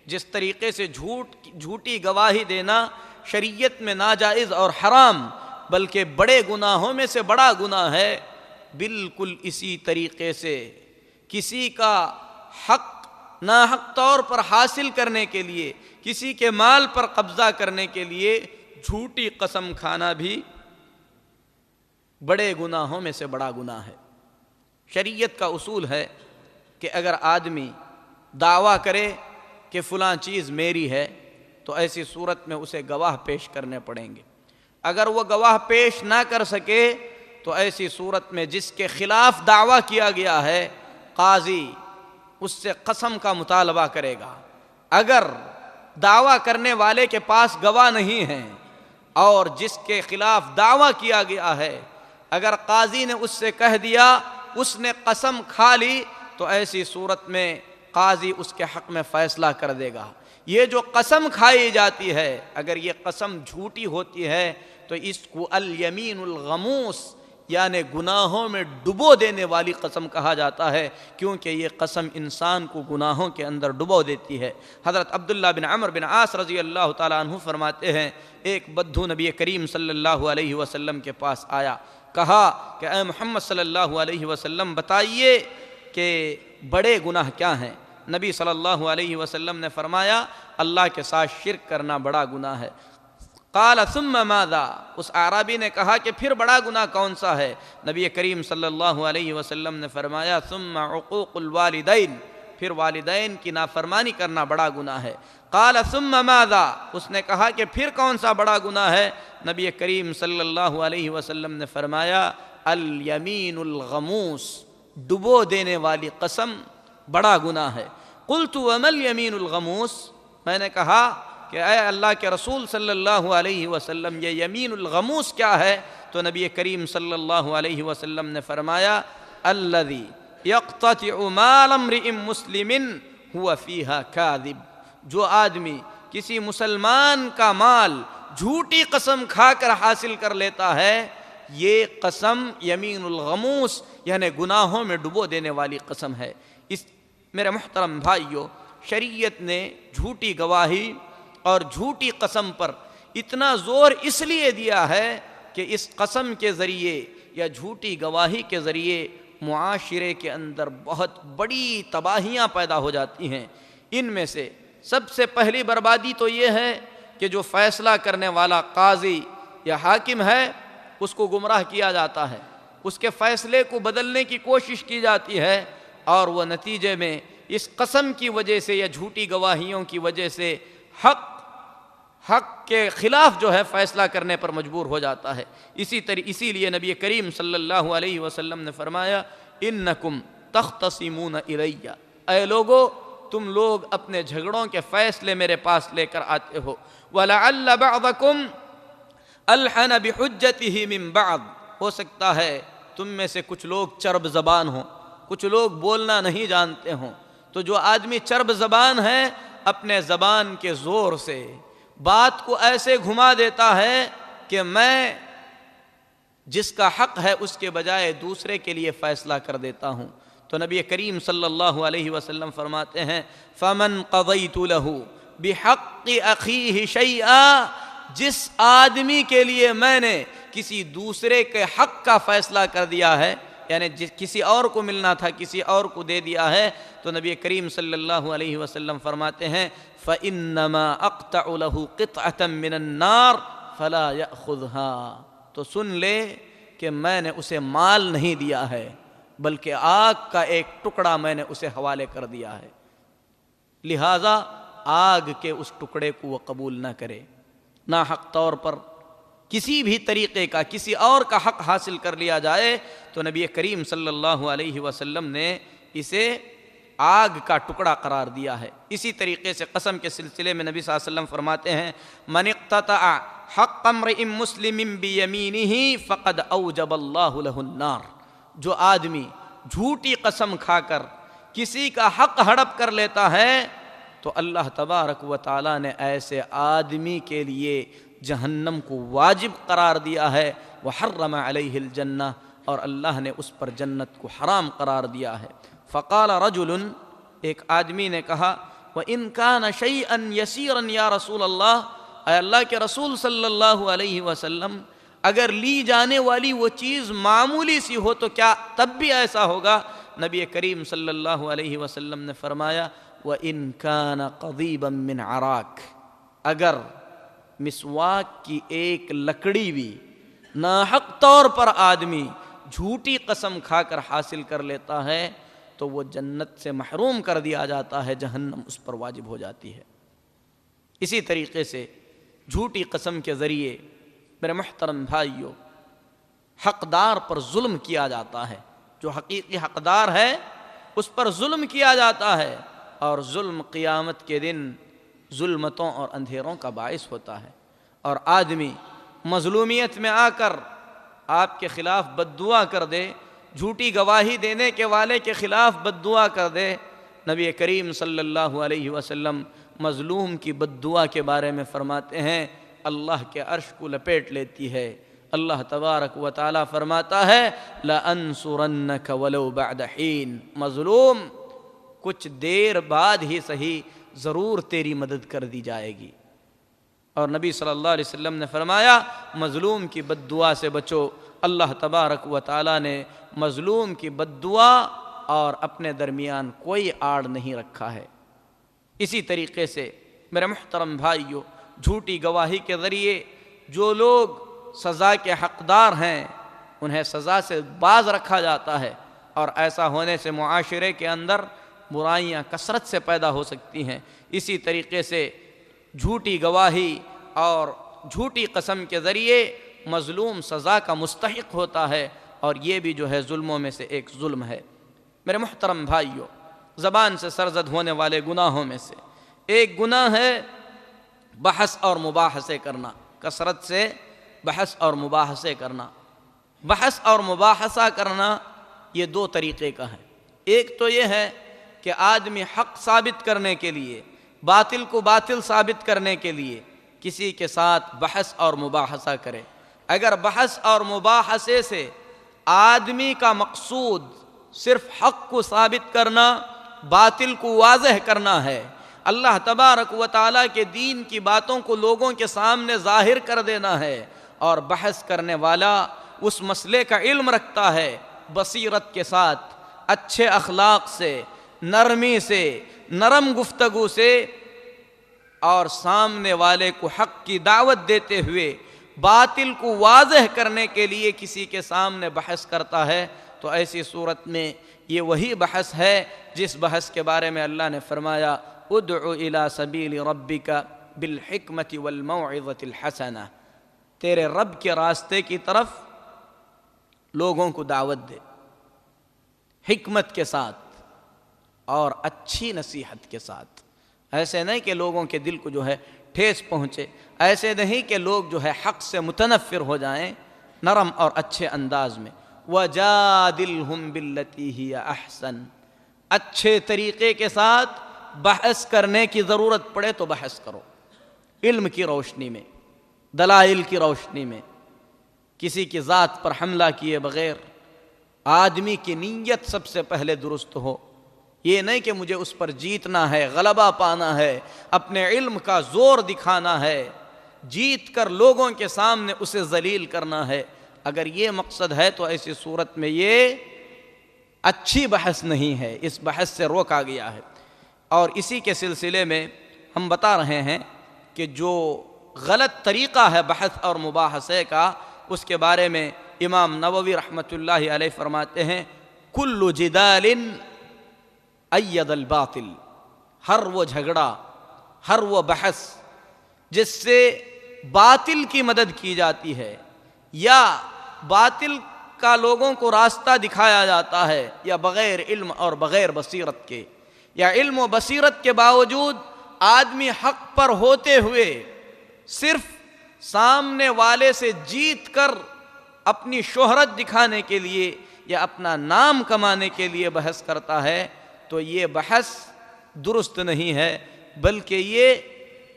جس طریقے سے جھوٹی گواہی دینا شریعت میں ناجائز اور حرام بلکہ بڑے گناہوں میں سے بڑا گناہ ہے، بالکل اسی طریقے سے کسی کا حق ناحق طور پر حاصل کرنے کے لیے، کسی کے مال پر قبضہ کرنے کے لیے جھوٹی قسم کھانا بھی بڑے گناہوں میں سے بڑا گناہ ہے۔ شریعت کا اصول ہے کہ اگر آدمی دعویٰ کرے کہ فلاں چیز میری ہے تو ایسی صورت میں اسے گواہ پیش کرنے پڑیں گے۔ اگر وہ گواہ پیش نہ کر سکے تو ایسی صورت میں جس کے خلاف دعویٰ کیا گیا ہے قاضی اس سے قسم کا مطالبہ کرے گا۔ اگر دعویٰ کرنے والے کے پاس گواہ نہیں ہیں اور جس کے خلاف دعویٰ کیا گیا ہے اگر قاضی نے اس سے کہہ دیا، اس نے قسم کھا لی، تو ایسی صورت میں قاضی اس کے حق میں فیصلہ کر دے گا۔ یہ جو قسم کھائی جاتی ہے اگر یہ قسم جھوٹی ہوتی ہے تو اس کو الیمین الغموس یعنی گناہوں میں ڈبو دینے والی قسم کہا جاتا ہے، کیونکہ یہ قسم انسان کو گناہوں کے اندر ڈبو دیتی ہے۔ حضرت عبداللہ بن عمرو بن عاص رضی اللہ تعالیٰ عنہ فرماتے ہیں، ایک بدھو نبی کریم صلی اللہ علیہ وسلم کے پاس آیا، کہا کہ اے محمد صلی اللہ علیہ وسلم بتائیے کہ بڑے گناہ کیا ہیں؟ نبی صلی اللہ علیہ وسلم نے فرمایا، اللہ کے ساتھ شرک کرنا بڑا گناہ ہے۔ قال ثم ماذا؟ اس اعرابی نے کہا کہ پھر بڑا گناہ کون سا ہے؟ نبی کریم صلی اللہ علیہ وسلم نے فرمایا ثم عقوق الوالدین، پھر والدین کی نافرمانی کرنا بڑا گناہ ہے۔ قال ثم ماذا؟ اس نے کہا کہ پھر کون سا بڑا گناہ ہے؟ نبی کریم صلی اللہ علیہ وسلم نے فرمایا الیمین الغموس، ڈبو دینے والی قسم بڑا گناہ ہے۔ قلت وما الیمین الغموس؟ میں نے کہا کہ اے اللہ کے رسول صلی اللہ علیہ وسلم یہ یمین الغموس کیا ہے؟ تو نبی کریم صلی اللہ علیہ وسلم نے فرمایا الذی یقتطع مال امرئ مسلم هو فیہا کاذب، جو آدمی کسی مسلمان کا مال جھوٹی قسم کھا کر حاصل کر لیتا ہے، یہ قسم یمین الغموس یعنی گناہوں میں ڈبو دینے والی قسم ہے۔ میرے محترم بھائیو، شریعت نے جھوٹی گواہی اور جھوٹی قسم پر اتنا زور اس لیے دیا ہے کہ اس قسم کے ذریعے یا جھوٹی گواہی کے ذریعے معاشرے کے اندر بہت بڑی تباہیاں پیدا ہو جاتی ہیں۔ ان میں سے سب سے پہلی بربادی تو یہ ہے کہ جو فیصلہ کرنے والا قاضی یا حاکم ہے اس کو گمراہ کیا جاتا ہے، اس کے فیصلے کو بدلنے کی کوشش کی جاتی ہے، اور وہ نتیجے میں اس قسم کی وجہ سے یا جھوٹی گواہیوں کی وجہ سے حق کے خلاف جو ہے فیصلہ کرنے پر مجبور ہو جاتا ہے۔ اسی لیے نبی کریم صلی اللہ علیہ وسلم نے فرمایا انکم تختصمون الی، اے لوگو تم لوگ اپنے جھگڑوں کے فیصلے میرے پاس لے کر آتے ہو، وَلَعَلَّ بَعْضَكُمْ أَلْحَنَ بِحُجَّتِهِ مِنْ بَعْضٍ، ہو سکتا ہے تم میں سے کچھ لوگ چرب زبان ہوں، کچھ لوگ بولنا نہیں جانتے ہوں، تو جو آدمی چرب زبان ہے اپنے زبان کے زور سے بات کو ایسے گھما دیتا ہے کہ میں جس کا حق ہے اس کے بجائے دوسرے کے لیے فیصلہ کر دیتا ہوں۔ تو نبی کریم صلی اللہ علیہ وسلم فرماتے ہیں فَمَنْ قَضَيْتُ لَهُ بِحَقِّ أَخِيهِ شَيْئًا، جس آدمی کے لیے میں نے کسی دوسرے کے حق کا فیصلہ کر دیا ہے، یعنی کسی اور کو ملنا تھا کسی اور کو دے دیا ہے، تو نبی کریم صلی اللہ علیہ وسلم فرماتے ہیں فَإِنَّمَا أَقْطَعُ لَهُ قِطْعَةً مِّنَ النَّارِ فَلَا يَأْخُذْهَا، تو سن لے کہ میں نے اسے مال نہیں دیا ہے بلکہ آگ کا ایک ٹکڑا میں نے اسے حوالے کر دیا ہے، لہذا آگ کے اس ٹکڑے کو وہ قبول نہ کرے۔ ناحق طور پر کسی بھی طریقے کا کسی اور کا حق حاصل کر لیا جائے تو نبی کریم صلی اللہ علیہ وسلم نے اسے آگ کا ٹکڑا قرار دیا ہے۔ اسی طریقے سے قسم کے سلسلے میں نبی صلی اللہ علیہ وسلم فرماتے ہیں من اقتطع حق امرئ مسلم بیمینہ فقد اوجب اللہ لہ النار، جو آدمی جھوٹی قسم کھا کر کسی کا حق ہڑپ کر لیتا ہے تو اللہ تبارک و تعالیٰ نے ایسے آدمی کے لیے جہنم کو واجب قرار دیا ہے، وحرم علیہ الجنہ، اور اللہ نے اس پر جنت کو حرام قرار دیا ہے۔ فقال رجل، ایک آدمی نے کہا وَإِن كَانَ شَيْئًا يَسِيرًا یا رسول اللہ، اے اللہ کے رسول صلی اللہ علیہ وسلم، اگر لی جانے والی وہ چیز معمولی سی ہو تو کیا تب بھی ایسا ہوگا؟ نبی کریم صلی اللہ علیہ وسلم نے فرمایا وَإِن كَانَ قَضِيبًا مِّنْ عَرَاقٍ، اگر مسواک کی ایک لکڑی بھی ناحق طور پر آدمی جھوٹی قسم کھا کر حاصل کر لیتا ہے تو وہ جنت سے محروم کر دیا جاتا ہے، جہنم اس پر واجب ہو جاتی ہے۔ اسی طریقے سے جھوٹی قسم کے ذریعے میرے محترم بھائیوں حقدار پر ظلم کیا جاتا ہے، جو حقیقی حقدار ہے اس پر ظلم کیا جاتا ہے، اور ظلم قیامت کے دن ظلمتوں اور اندھیروں کا باعث ہوتا ہے، اور آدمی مظلومیت میں آ کر آپ کے خلاف بد دعا کر دے، جھوٹی گواہی دینے کے والے کے خلاف بد دعا کر دے۔ نبی کریم صلی اللہ علیہ وسلم مظلوم کی بد دعا کے بارے میں فرماتے ہیں اللہ کے عرش کو لپیٹ لیتی ہے۔ اللہ تبارک و تعالیٰ فرماتا ہے لَأَنصُرَنَّكَ وَلَوْ بَعْدَ حِينٍ، مظلوم کچھ دیر بعد ہی صحیح ضرور تیری مدد کر دی جائے گی۔ اور نبی صلی اللہ علیہ وسلم نے فرمایا مظلوم کی بد دعا سے بچو۔ اللہ تبارک و تعالیٰ نے مظلوم کی بد دعا اور اپنے درمیان کوئی آڑ نہیں رکھا ہے۔ اسی طریقے سے میرے محترم بھائیوں جھوٹی گواہی کے ذریعے جو لوگ سزا کے حقدار ہیں انہیں سزا سے باز رکھا جاتا ہے، اور ایسا ہونے سے معاشرے کے اندر برائیاں کثرت سے پیدا ہو سکتی ہیں۔ اسی طریقے سے جھوٹی گواہی اور جھوٹی قسم کے ذریعے مظلوم سزا کا مستحق ہوتا ہے، اور یہ بھی جو ہے ظلموں میں سے ایک ظلم ہے۔ میرے محترم بھائیوں زبان سے سرزد ہونے والے گناہوں میں سے ایک گناہ ہے بحث اور مباحثے کرنا، کثرت سے بحث اور مباحثے کرنا۔ بحث اور مباحثہ کرنا یہ دو طریقے کا ہے۔ ایک تو یہ ہے کہ آدمی حق ثابت کرنے کے لیے باطل کو باطل ثابت کرنے کے لیے کسی کے ساتھ بحث اور مباحثہ کرے۔ اگر بحث اور مباحثے سے آدمی کا مقصود صرف حق کو ثابت کرنا، باطل کو واضح کرنا ہے، اللہ تبارک و تعالیٰ کے دین کی باتوں کو لوگوں کے سامنے ظاہر کر دینا ہے، اور بحث کرنے والا اس مسئلے کا علم رکھتا ہے، بصیرت کے ساتھ، اچھے اخلاق سے، نرمی سے، نرم گفتگو سے، اور سامنے والے کو حق کی دعوت دیتے ہوئے باطل کو واضح کرنے کے لیے کسی کے سامنے بحث کرتا ہے، تو ایسی صورت میں یہ وہی بحث ہے جس بحث کے بارے میں اللہ نے فرمایا ادع الی سبیل ربک بالحکمت والموعظۃ الحسنہ، تیرے رب کے راستے کی طرف لوگوں کو دعوت دے، حکمت کے ساتھ اور اچھی نصیحت کے ساتھ۔ ایسے نہیں کہ لوگوں کے دل کو جو ہے ٹھیس پہنچے، ایسے نہیں کہ لوگ جو ہے حق سے متنفر ہو جائیں، نرم اور اچھے انداز میں۔ وَجَادِلْهُمْ بِالَّتِي هِيَ أَحْسَنُ، اچھے طریقے کے ساتھ بحث کرنے کی ضرورت پڑے تو بحث کرو، علم کی روشنی میں، دلائل کی روشنی میں، کسی کی ذات پر حملہ کیے بغیر۔ آدمی کی نیت سب سے پہلے درست ہو، یہ نہیں کہ مجھے اس پر جیتنا ہے، غلبہ پانا ہے، اپنے علم کا زور دکھانا ہے، جیت کر لوگوں کے سامنے اسے ذلیل کرنا ہے۔ اگر یہ مقصد ہے تو ایسی صورت میں یہ اچھی بحث نہیں ہے، اس بحث سے روکا گیا ہے۔ اور اسی کے سلسلے میں ہم بتا رہے ہیں کہ جو غلط طریقہ ہے بحث اور مباحثے کا، اس کے بارے میں امام نووی رحمۃ اللہ علیہ فرماتے ہیں کل جدال اید الباطل، ہر وہ جھگڑا، ہر وہ بحث جس سے باطل کی مدد کی جاتی ہے، یا باطل کا لوگوں کو راستہ دکھایا جاتا ہے، یا بغیر علم اور بغیر بصیرت کے، یا علم و بصیرت کے باوجود آدمی حق پر ہوتے ہوئے صرف سامنے والے سے جیت کر اپنی شہرت دکھانے کے لیے یا اپنا نام کمانے کے لیے بحث کرتا ہے، تو یہ بحث درست نہیں ہے، بلکہ یہ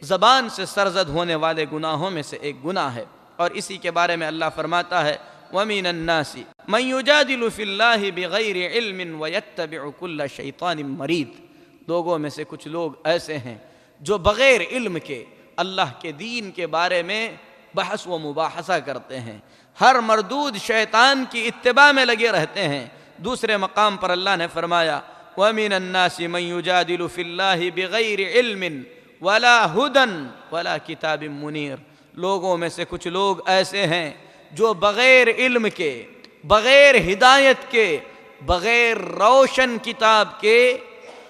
زبان سے سرزد ہونے والے گناہوں میں سے ایک گناہ ہے۔ اور اسی کے بارے میں اللہ فرماتا ہے وَمِنَ النَّاسِ مَن يُجَادِلُ فِي اللَّهِ بِغَيْرِ عِلْمٍ وَيَتَّبِعُ كُلَّ شَيْطَانٍ مَرِيدٍ، لوگوں میں سے کچھ لوگ ایسے ہیں جو بغیر علم کے اللہ کے دین کے بارے میں بحث و مباحثہ کرتے ہیں، ہر مردود شیطان کی اتباع میں لگے رہتے ہیں۔ دوسرے مقام پر اللہ نے فرمایا وَمِنَ النَّاسِ مَن يُجَادِلُ فِي اللَّهِ بِغَيْرِ عِلْمٍ وَلَا هُدًى وَلَا كِتَابٍ مُنِيرٍ، لوگوں میں سے کچھ لوگ ایسے ہیں جو بغیر علم کے، بغیر ہدایت کے، بغیر روشن کتاب کے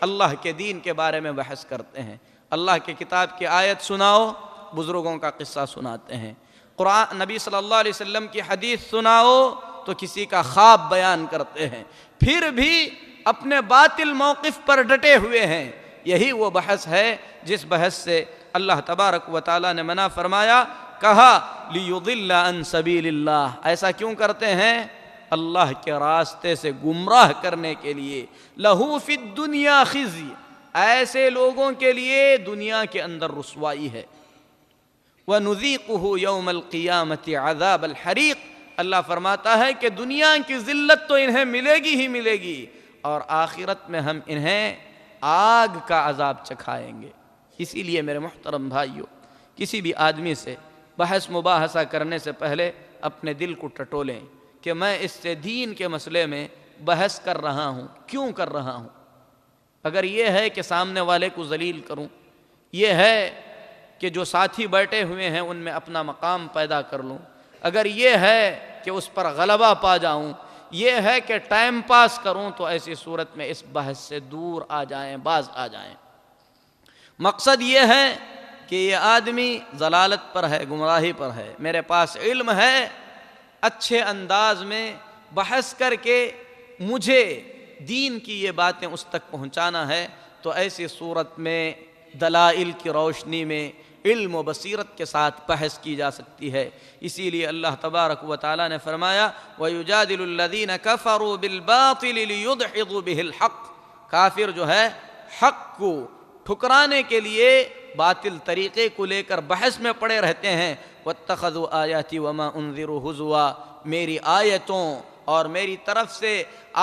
اللہ کے دین کے بارے میں بحث کرتے ہیں۔ اللہ کے کتاب کی آیت سناؤ، بزرگوں کا قصہ سناتے ہیں، قرآن نبی صلی اللہ علیہ وسلم کی حدیث سناؤ تو کسی کا خواب بیان کرتے ہیں، پھر بھی اپنے باطل موقف پر ڈٹے ہوئے ہیں۔ یہی وہ بحث ہے جس بحث سے اللہ تبارک و تعالیٰ نے منع فرمایا، کہا لِيُضِلَّ عَن سَبِيلِ اللَّهِ، ایسا کیوں کرتے ہیں؟ اللہ کے راستے سے گمراہ کرنے کے لیے۔ لَهُ فِي الدُّنْيَا خِزْيٌ، ایسے لوگوں کے لیے دنیا کے اندر رسوائی ہے۔ وَنُذِيقُهُ يَوْمَ الْقِيَامَةِ عَذَابَ الْحَرِيقِ، اللہ فرماتا ہے کہ دنیا کی ذلت تو انہیں ملے گی ہی ملے گی، اور آخرت میں ہم انہیں آگ کا عذاب چکھائیں گے۔ اسی لیے میرے محترم بھائیو، کسی بھی آدمی سے بحث مباحثہ کرنے سے پہلے اپنے دل کو ٹٹولیں کہ میں اس سے دین کے مسئلے میں بحث کر رہا ہوں، کیوں کر رہا ہوں؟ اگر یہ ہے کہ سامنے والے کو ذلیل کروں، یہ ہے کہ جو ساتھی بیٹھے ہوئے ہیں ان میں اپنا مقام پیدا کر لوں، اگر یہ ہے کہ اس پر غلبہ پا جاؤں، یہ ہے کہ ٹائم پاس کروں، تو ایسی صورت میں اس بحث سے دور آ جائیں، باز آ جائیں۔ مقصد یہ ہے کہ یہ آدمی ضلالت پر ہے، گمراہی پر ہے، میرے پاس علم ہے، اچھے انداز میں بحث کر کے مجھے دین کی یہ باتیں اس تک پہنچانا ہے، تو ایسی صورت میں دلائل کی روشنی میں علم و بصیرت کے ساتھ بحث کی جا سکتی ہے۔ اسی لیے اللہ تبارک و تعالیٰ نے فرمایا وَيُجَادِلُ الَّذِينَ كَفَرُوا بِالْبَاطِلِ لِيُدْحِضُوا بِهِ الْحَقِّ، کافر جو ہے حق کو ٹھکرانے کے لیے باطل طریقے کو لے کر بحث میں پڑے رہتے ہیں۔ وَاتَّخَذُوا آیَاتِي وَمَا أُنذِرُوا هُزُوًا، میری آیتوں اور میری طرف سے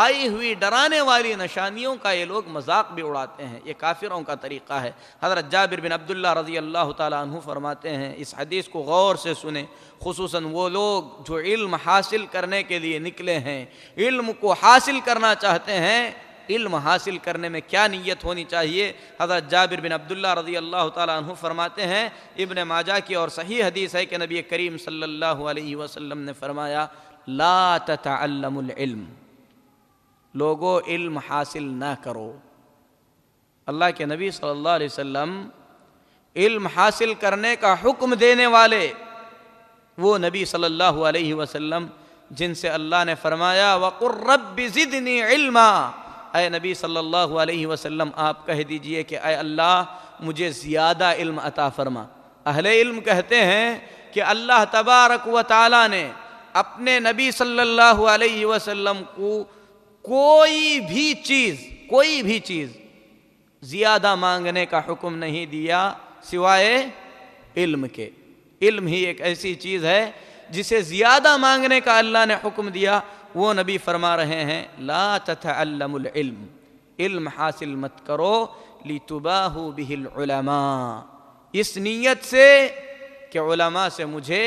آئی ہوئی ڈرانے والی نشانیوں کا یہ لوگ مذاق بھی اڑاتے ہیں۔ یہ کافروں کا طریقہ ہے۔ حضرت جابر بن عبداللہ رضی اللہ تعالیٰ عنہ فرماتے ہیں، اس حدیث کو غور سے سنیں، خصوصاً وہ لوگ جو علم حاصل کرنے کے لیے نکلے ہیں، علم کو حاصل کرنا چاہتے ہیں۔ علم حاصل کرنے میں کیا نیت ہونی چاہیے؟ حضرت جابر بن عبداللہ رضی اللہ تعالیٰ عنہ فرماتے ہیں، ابن ماجہ کی اور صحیح حدیث ہے کہ نبی کریم صلی اللہ علیہ وسلم نے فرمایا، لا تتعلم العلم، لوگو علم حاصل نہ کرو۔ اللہ کے نبی صلی اللہ علیہ وسلم علم حاصل کرنے کا حکم دینے والے وہ نبی صلی اللہ علیہ وسلم جن سے اللہ نے فرمایا وَقُلْ رَبِّ زِدْنِي عِلْمًا، اے نبی صلی اللہ علیہ وسلم آپ کہہ دیجئے کہ اے اللہ مجھے زیادہ علم عطا فرما۔ اہل علم کہتے ہیں کہ اللہ تبارک و تعالی نے اپنے نبی صلی اللہ علیہ وسلم کو کوئی بھی چیز زیادہ مانگنے کا حکم نہیں دیا سوائے علم کے۔ علم ہی ایک ایسی چیز ہے جسے زیادہ مانگنے کا اللہ نے حکم دیا۔ وہ نبی فرما رہے ہیں لا تتعلم العلم، علم حاصل مت کرو، لتباہوا بہ العلماء، اس نیت سے کہ علماء سے مجھے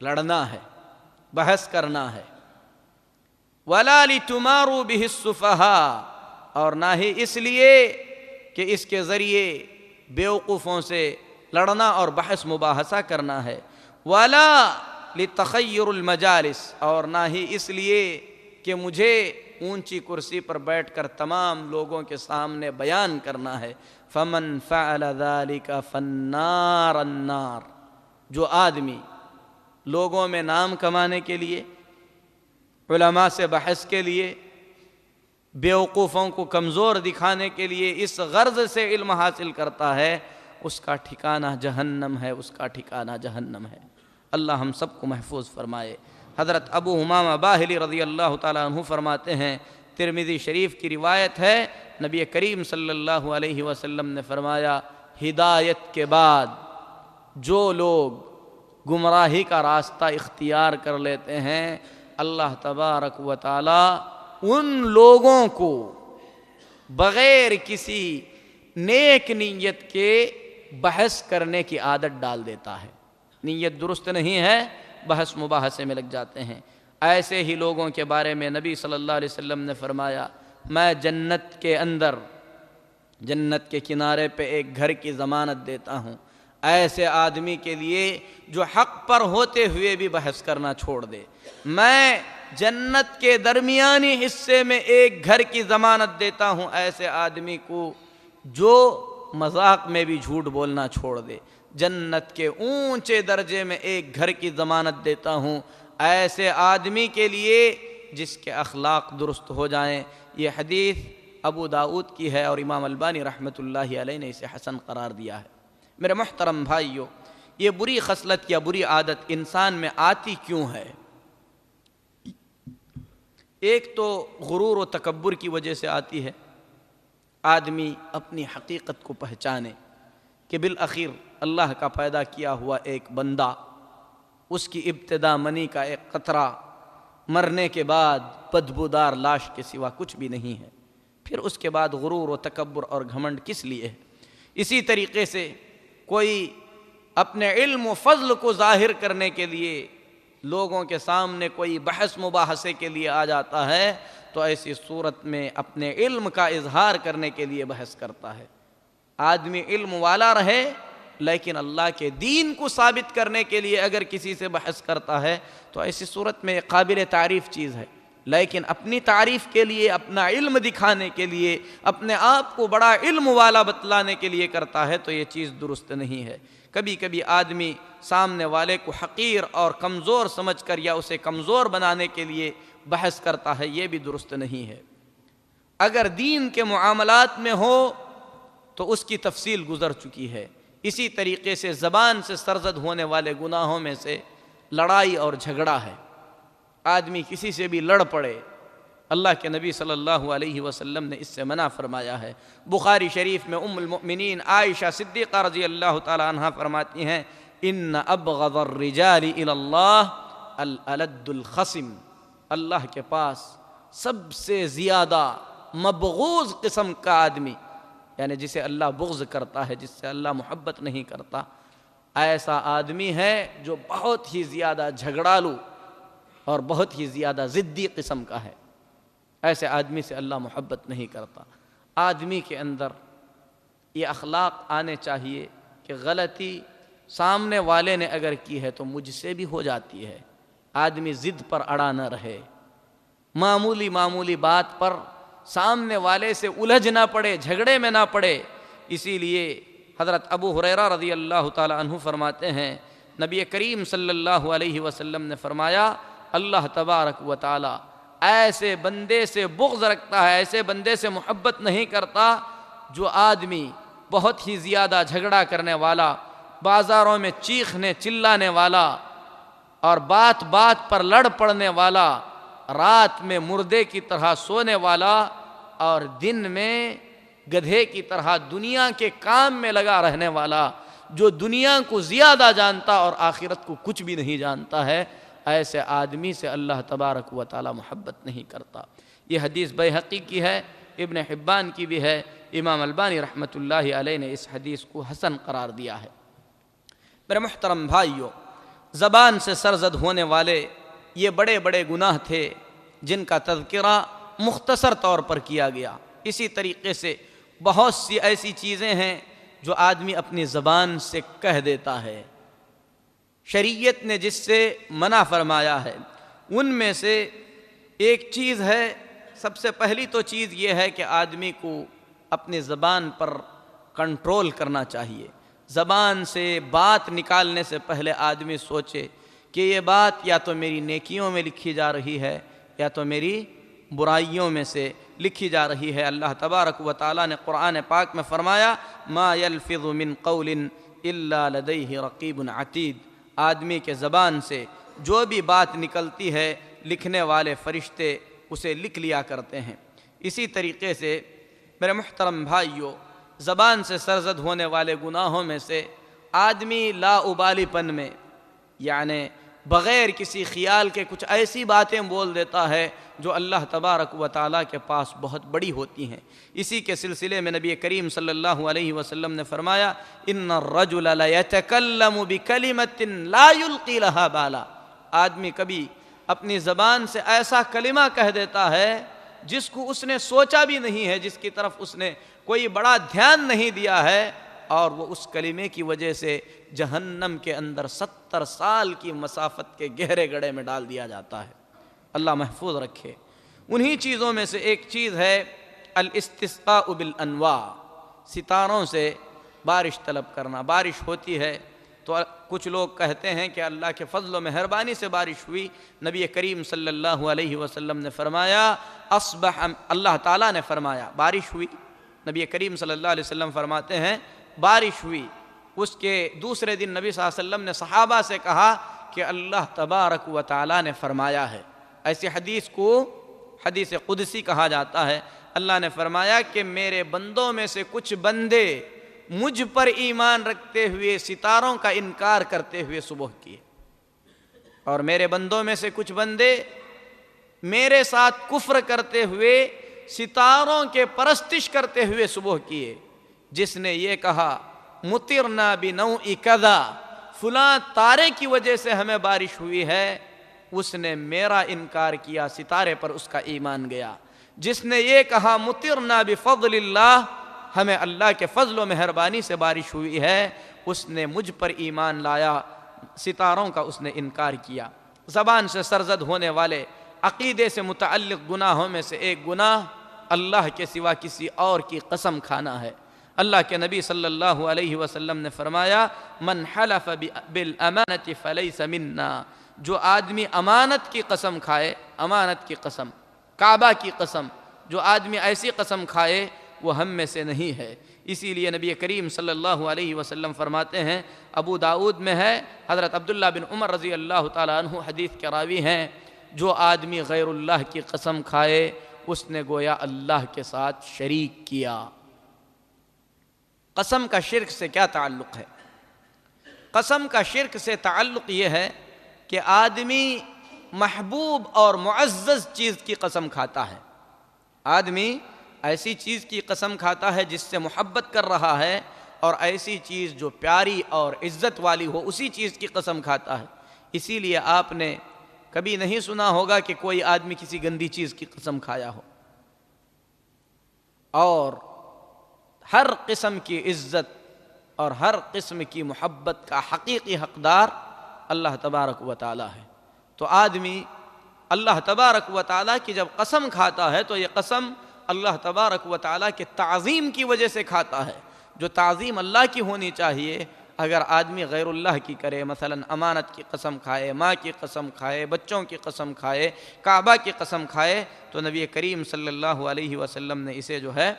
لڑنا ہے، بحث کرنا ہے، ولا لتماروا بہ السفہاء، اور نہ ہی اس لیے کہ اس کے ذریعے بیوقوفوں سے لڑنا اور بحث مباحثہ کرنا ہے، ولا لتخیر المجالس، اور نہ ہی اس لیے کہ مجھے اونچی کرسی پر بیٹھ کر تمام لوگوں کے سامنے بیان کرنا ہے۔ فمن فعل ذلك فالنار النار، جو آدمی لوگوں میں نام کمانے کے لیے، علماء سے بحث کے لیے، بیوقوفوں کو کمزور دکھانے کے لیے اس غرض سے علم حاصل کرتا ہے، اس کا ٹھکانہ جہنم ہے، اس کا ٹھکانہ جہنم ہے۔ اللہ ہم سب کو محفوظ فرمائے۔ حضرت ابو امامہ باہلی رضی اللہ تعالیٰ عنہ فرماتے ہیں، ترمذی شریف کی روایت ہے، نبی کریم صلی اللہ علیہ وسلم نے فرمایا، ہدایت کے بعد جو لوگ گمراہی کا راستہ اختیار کر لیتے ہیں، اللہ تبارک و تعالی ان لوگوں کو بغیر کسی نیک نیت کے بحث کرنے کی عادت ڈال دیتا ہے۔ نیت درست نہیں ہے، بحث مباحثے میں لگ جاتے ہیں۔ ایسے ہی لوگوں کے بارے میں نبی صلی اللہ علیہ وسلم نے فرمایا، میں جنت کے اندر، جنت کے کنارے پہ ایک گھر کی ضمانت دیتا ہوں ایسے آدمی کے لیے جو حق پر ہوتے ہوئے بھی بحث کرنا چھوڑ دے۔ میں جنت کے درمیانی حصے میں ایک گھر کی ضمانت دیتا ہوں ایسے آدمی کو جو مذاق میں بھی جھوٹ بولنا چھوڑ دے۔ جنت کے اونچے درجے میں ایک گھر کی ضمانت دیتا ہوں ایسے آدمی کے لیے جس کے اخلاق درست ہو جائیں۔ یہ حدیث ابو داؤد کی ہے اور امام البانی رحمۃ اللہ علیہ نے اسے حسن قرار دیا ہے۔ میرے محترم بھائیو، یہ بری خصلت یا بری عادت انسان میں آتی کیوں ہے؟ ایک تو غرور و تکبر کی وجہ سے آتی ہے۔ آدمی اپنی حقیقت کو پہچانے کہ بالآخر اللہ کا پیدا کیا ہوا ایک بندہ، اس کی ابتدا منی کا ایک قطرہ، مرنے کے بعد بدبودار لاش کے سوا کچھ بھی نہیں ہے، پھر اس کے بعد غرور و تکبر اور گھمنڈ کس لیے ہے؟ اسی طریقے سے کوئی اپنے علم و فضل کو ظاہر کرنے کے لیے لوگوں کے سامنے کوئی بحث مباحثے کے لیے آ جاتا ہے تو ایسی صورت میں اپنے علم کا اظہار کرنے کے لیے بحث کرتا ہے۔ آدمی علم والا رہے لیکن اللہ کے دین کو ثابت کرنے کے لیے اگر کسی سے بحث کرتا ہے تو ایسی صورت میں قابل تعریف چیز ہے، لیکن اپنی تعریف کے لیے، اپنا علم دکھانے کے لیے، اپنے آپ کو بڑا علم والا بتلانے کے لیے کرتا ہے تو یہ چیز درست نہیں ہے۔ کبھی کبھی آدمی سامنے والے کو حقیر اور کمزور سمجھ کر یا اسے کمزور بنانے کے لیے بحث کرتا ہے، یہ بھی درست نہیں ہے۔ اگر دین کے معاملات میں ہو تو اس کی تفصیل گزر چکی ہے۔ اسی طریقے سے زبان سے سرزد ہونے والے گناہوں میں سے لڑائی اور جھگڑا ہے۔ آدمی کسی سے بھی لڑ پڑے، اللہ کے نبی صلی اللہ علیہ وسلم نے اس سے منع فرمایا ہے۔ بخاری شریف میں ام المؤمنین عائشہ صدیقہ رضی اللہ تعالی عنہا فرماتی ہیں ان ابغض الرجال الی اللہ الالد الخصم، اللہ کے پاس سب سے زیادہ مبغوض قسم کا آدمی، یعنی جسے اللہ بغض کرتا ہے، جس سے اللہ محبت نہیں کرتا، ایسا آدمی ہے جو بہت ہی زیادہ جھگڑالو اور بہت ہی زیادہ ضدی قسم کا ہے۔ ایسے آدمی سے اللہ محبت نہیں کرتا۔ آدمی کے اندر یہ اخلاق آنے چاہیے کہ غلطی سامنے والے نے اگر کی ہے تو مجھ سے بھی ہو جاتی ہے۔ آدمی ضد پر اڑا نہ رہے، معمولی بات پر سامنے والے سے الجھ نہ پڑے، جھگڑے میں نہ پڑے۔ اسی لیے حضرت ابو ہریرہ رضی اللہ تعالی عنہ فرماتے ہیں نبی کریم صلی اللہ علیہ وسلم نے فرمایا اللہ تبارک و تعالی ایسے بندے سے بغض رکھتا ہے، ایسے بندے سے محبت نہیں کرتا جو آدمی بہت ہی زیادہ جھگڑا کرنے والا، بازاروں میں چیخنے چلانے والا اور بات بات پر لڑ پڑنے والا، رات میں مردے کی طرح سونے والا اور دن میں گدھے کی طرح دنیا کے کام میں لگا رہنے والا، جو دنیا کو زیادہ جانتا اور آخرت کو کچھ بھی نہیں جانتا ہے، ایسے آدمی سے اللہ تبارک و تعالی محبت نہیں کرتا۔ یہ حدیث بیہقی کی ہے، ابن حبان کی بھی ہے، امام البانی رحمۃ اللہ علیہ نے اس حدیث کو حسن قرار دیا ہے۔ میرے محترم بھائیو، زبان سے سرزد ہونے والے یہ بڑے بڑے گناہ تھے جن کا تذکرہ مختصر طور پر کیا گیا۔ اسی طریقے سے بہت سی ایسی چیزیں ہیں جو آدمی اپنی زبان سے کہہ دیتا ہے، شریعت نے جس سے منع فرمایا ہے۔ ان میں سے ایک چیز ہے، سب سے پہلی تو چیز یہ ہے کہ آدمی کو اپنی زبان پر کنٹرول کرنا چاہیے۔ زبان سے بات نکالنے سے پہلے آدمی سوچے کہ یہ بات یا تو میری نیکیوں میں لکھی جا رہی ہے یا تو میری برائیوں میں سے لکھی جا رہی ہے۔ اللہ تبارک و تعالیٰ نے قرآن پاک میں فرمایا ما یلفظ من قول الا لدیہ رقیب عتید، آدمی کے زبان سے جو بھی بات نکلتی ہے لکھنے والے فرشتے اسے لکھ لیا کرتے ہیں۔ اسی طریقے سے میرے محترم بھائیو، زبان سے سرزد ہونے والے گناہوں میں سے آدمی لا ابالی پن میں، یعنی بغیر کسی خیال کے کچھ ایسی باتیں بول دیتا ہے جو اللہ تبارک و تعالیٰ کے پاس بہت بڑی ہوتی ہیں۔ اسی کے سلسلے میں نبی کریم صلی اللہ علیہ وسلم نے فرمایا ان الرجل لیتکلم بکلمۃ لا یلقی لہا بالا، آدمی کبھی اپنی زبان سے ایسا کلمہ کہہ دیتا ہے جس کو اس نے سوچا بھی نہیں ہے، جس کی طرف اس نے کوئی بڑا دھیان نہیں دیا ہے، اور وہ اس کلمے کی وجہ سے جہنم کے اندر 70 سال کی مسافت کے گہرے گڑھے میں ڈال دیا جاتا ہے۔ اللہ محفوظ رکھے۔ انہی چیزوں میں سے ایک چیز ہے الاستسقاء بالانواع، ستاروں سے بارش طلب کرنا۔ بارش ہوتی ہے تو کچھ لوگ کہتے ہیں کہ اللہ کے فضل و مہربانی سے بارش ہوئی۔ نبی کریم صلی اللہ علیہ وسلم نے فرمایا اصبح، اللہ تعالیٰ نے فرمایا بارش ہوئی، نبی کریم صلی اللہ علیہ وسلم فرماتے ہیں بارش ہوئی۔ اس کے دوسرے دن نبی صلی اللہ علیہ وسلم نے صحابہ سے کہا کہ اللہ تبارک و تعالیٰ نے فرمایا ہے۔ ایسی حدیث کو حدیث قدسی کہا جاتا ہے۔ اللہ نے فرمایا کہ میرے بندوں میں سے کچھ بندے مجھ پر ایمان رکھتے ہوئے ستاروں کا انکار کرتے ہوئے صبح کیے، اور میرے بندوں میں سے کچھ بندے میرے ساتھ کفر کرتے ہوئے ستاروں کے پرستش کرتے ہوئے صبح کیے۔ جس نے یہ کہا مطرنا بنوع کذا، فلاں تارے کی وجہ سے ہمیں بارش ہوئی ہے، اس نے میرا انکار کیا، ستارے پر اس کا ایمان گیا۔ جس نے یہ کہا مطرنا بفضل اللہ، ہمیں اللہ کے فضل و مہربانی سے بارش ہوئی ہے، اس نے مجھ پر ایمان لایا، ستاروں کا اس نے انکار کیا۔ زبان سے سرزد ہونے والے عقیدے سے متعلق گناہوں میں سے ایک گناہ اللہ کے سوا کسی اور کی قسم کھانا ہے۔ اللہ کے نبی صلی اللہ علیہ وسلم نے فرمایا من حلف بالامانۃ فلیس منا، جو آدمی امانت کی قسم کھائے، امانت کی قسم، کعبہ کی قسم، جو آدمی ایسی قسم کھائے وہ ہم میں سے نہیں ہے۔ اسی لیے نبی کریم صلی اللہ علیہ وسلم فرماتے ہیں، ابو داؤد میں ہے، حضرت عبداللہ بن عمر رضی اللہ تعالیٰ عنہ حدیث کے راوی ہیں، جو آدمی غیر اللہ کی قسم کھائے اس نے گویا اللہ کے ساتھ شریک کیا۔ قسم کا شرک سے کیا تعلق ہے؟ قسم کا شرک سے تعلق یہ ہے کہ آدمی محبوب اور معزز چیز کی قسم کھاتا ہے۔ آدمی ایسی چیز کی قسم کھاتا ہے جس سے محبت کر رہا ہے، اور ایسی چیز جو پیاری اور عزت والی ہو اسی چیز کی قسم کھاتا ہے۔ اسی لیے آپ نے کبھی نہیں سنا ہوگا کہ کوئی آدمی کسی گندی چیز کی قسم کھایا ہو۔ اور ہر قسم کی عزت اور ہر قسم کی محبت کا حقیقی حقدار اللہ تبارک و تعالی ہے۔ تو آدمی اللہ تبارک و تعالی کی جب قسم کھاتا ہے تو یہ قسم اللہ تبارک و تعالی کے تعظیم کی وجہ سے کھاتا ہے، جو تعظیم اللہ کی ہونی چاہیے۔ اگر آدمی غیر اللہ کی کرے، مثلا امانت کی قسم کھائے، ماں کی قسم کھائے، بچوں کی قسم کھائے، کعبہ کی قسم کھائے، تو نبی کریم صلی اللہ علیہ وسلم نے اسے جو ہے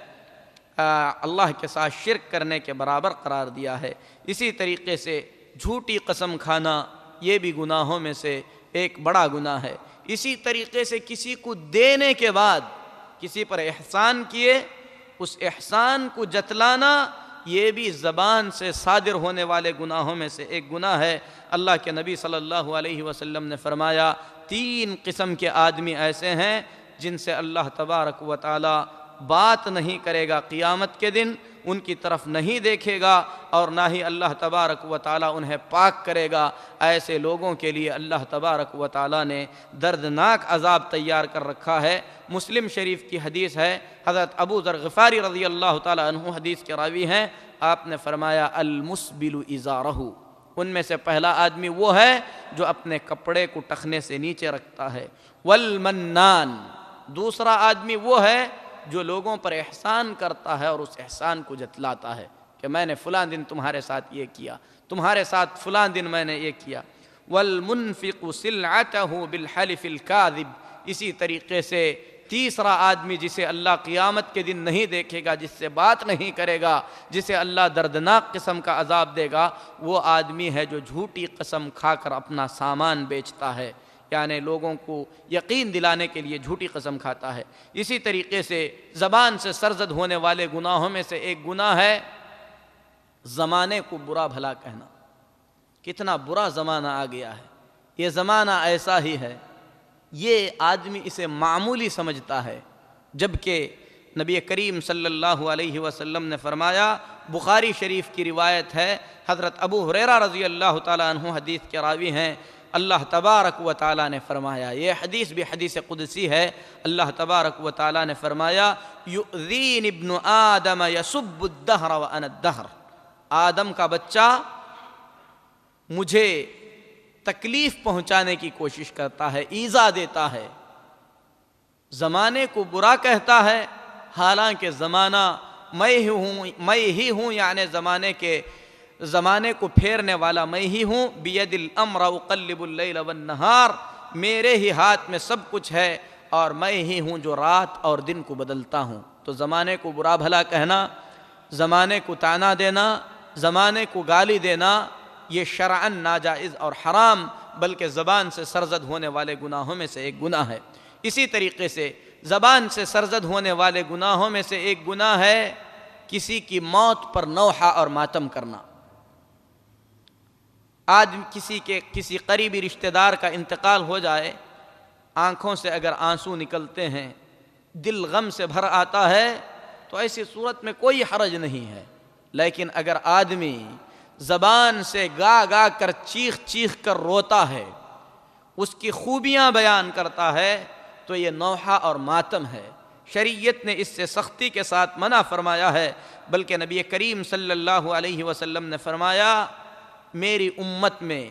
اللہ کے ساتھ شرک کرنے کے برابر قرار دیا ہے۔ اسی طریقے سے جھوٹی قسم کھانا یہ بھی گناہوں میں سے ایک بڑا گناہ ہے۔ اسی طریقے سے کسی کو دینے کے بعد کسی پر احسان کیے، اس احسان کو جتلانا یہ بھی زبان سے صادر ہونے والے گناہوں میں سے ایک گناہ ہے۔ اللہ کے نبی صلی اللہ علیہ وسلم نے فرمایا 3 قسم کے آدمی ایسے ہیں جن سے اللہ تبارک و تعالی بات نہیں کرے گا قیامت کے دن، ان کی طرف نہیں دیکھے گا، اور نہ ہی اللہ تبارک و تعالی انہیں پاک کرے گا۔ ایسے لوگوں کے لیے اللہ تبارک و تعالی نے دردناک عذاب تیار کر رکھا ہے۔ مسلم شریف کی حدیث ہے، حضرت ابو ذر غفاری رضی اللہ تعالی عنہ حدیث کے راوی ہیں، آپ نے فرمایا المسبل ازارہ، ان میں سے پہلا آدمی وہ ہے جو اپنے کپڑے کو ٹخنے سے نیچے رکھتا ہے۔ والمنان، دوسرا آدمی وہ ہے جو لوگوں پر احسان کرتا ہے اور اس احسان کو جتلاتا ہے کہ میں نے فلاں دن تمہارے ساتھ یہ کیا، تمہارے ساتھ فلاں دن میں نے یہ کیا۔ والمنفق سلعتہ بالحلف الکاذب، اسی طریقے سے تیسرا آدمی جسے اللہ قیامت کے دن نہیں دیکھے گا، جس سے بات نہیں کرے گا، جسے اللہ دردناک قسم کا عذاب دے گا، وہ آدمی ہے جو جھوٹی قسم کھا کر اپنا سامان بیچتا ہے، یعنی لوگوں کو یقین دلانے کے لیے جھوٹی قسم کھاتا ہے۔ اسی طریقے سے زبان سے سرزد ہونے والے گناہوں میں سے ایک گناہ ہے زمانے کو برا بھلا کہنا۔ کتنا برا زمانہ آ گیا ہے، یہ زمانہ ایسا ہی ہے، یہ آدمی اسے معمولی سمجھتا ہے، جبکہ نبی کریم صلی اللہ علیہ وسلم نے فرمایا، بخاری شریف کی روایت ہے، حضرت ابو ہریرہ رضی اللہ تعالیٰ عنہ حدیث کے راوی ہیں، اللہ تبارک و تعالیٰ نے فرمایا، یہ حدیث بھی حدیث قدسی ہے، اللہ تبارک و تعالیٰ نے فرمایا یؤذین ابن آدم یسب الدہر وانا الدہر، آدم کا بچہ مجھے تکلیف پہنچانے کی کوشش کرتا ہے، ایذا دیتا ہے، زمانے کو برا کہتا ہے، حالانکہ زمانہ میں ہی ہوں، یعنی زمانے کو پھیرنے والا میں ہی ہوں، بید الامر اقلب اللیل والنہار، میرے ہی ہاتھ میں سب کچھ ہے، اور میں ہی ہوں جو رات اور دن کو بدلتا ہوں۔ تو زمانے کو برا بھلا کہنا، زمانے کو طعنہ دینا، زمانے کو گالی دینا، یہ شرعاً ناجائز اور حرام، بلکہ زبان سے سرزد ہونے والے گناہوں میں سے ایک گناہ ہے۔ اسی طریقے سے زبان سے سرزد ہونے والے گناہوں میں سے ایک گناہ ہے کسی کی موت پر نوحہ اور ماتم کرنا۔ آج کسی قریبی رشتہ دار کا انتقال ہو جائے، آنکھوں سے اگر آنسو نکلتے ہیں، دل غم سے بھر آتا ہے، تو ایسی صورت میں کوئی حرج نہیں ہے، لیکن اگر آدمی زبان سے گا گا کر چیخ چیخ کر روتا ہے، اس کی خوبیاں بیان کرتا ہے، تو یہ نوحہ اور ماتم ہے۔ شریعت نے اس سے سختی کے ساتھ منع فرمایا ہے، بلکہ نبی کریم صلی اللہ علیہ وسلم نے فرمایا میری امت میں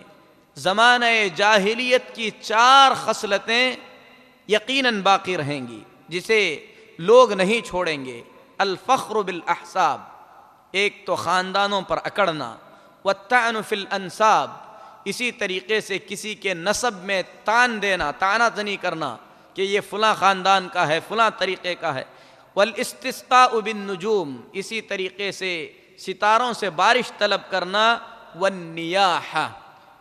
زمانہ جاہلیت کی 4 خصلتیں یقیناً باقی رہیں گی، جسے لوگ نہیں چھوڑیں گے۔ الفخر بالاحساب، ایک تو خاندانوں پر اکڑنا، والطعن فی الانساب، اسی طریقے سے کسی کے نسب میں تان دینا، طعنہ زنی کرنا کہ یہ فلاں خاندان کا ہے، فلاں طریقے کا ہے۔ والاستسقاء بالنجوم، اسی طریقے سے ستاروں سے بارش طلب کرنا۔ والنیاحہ،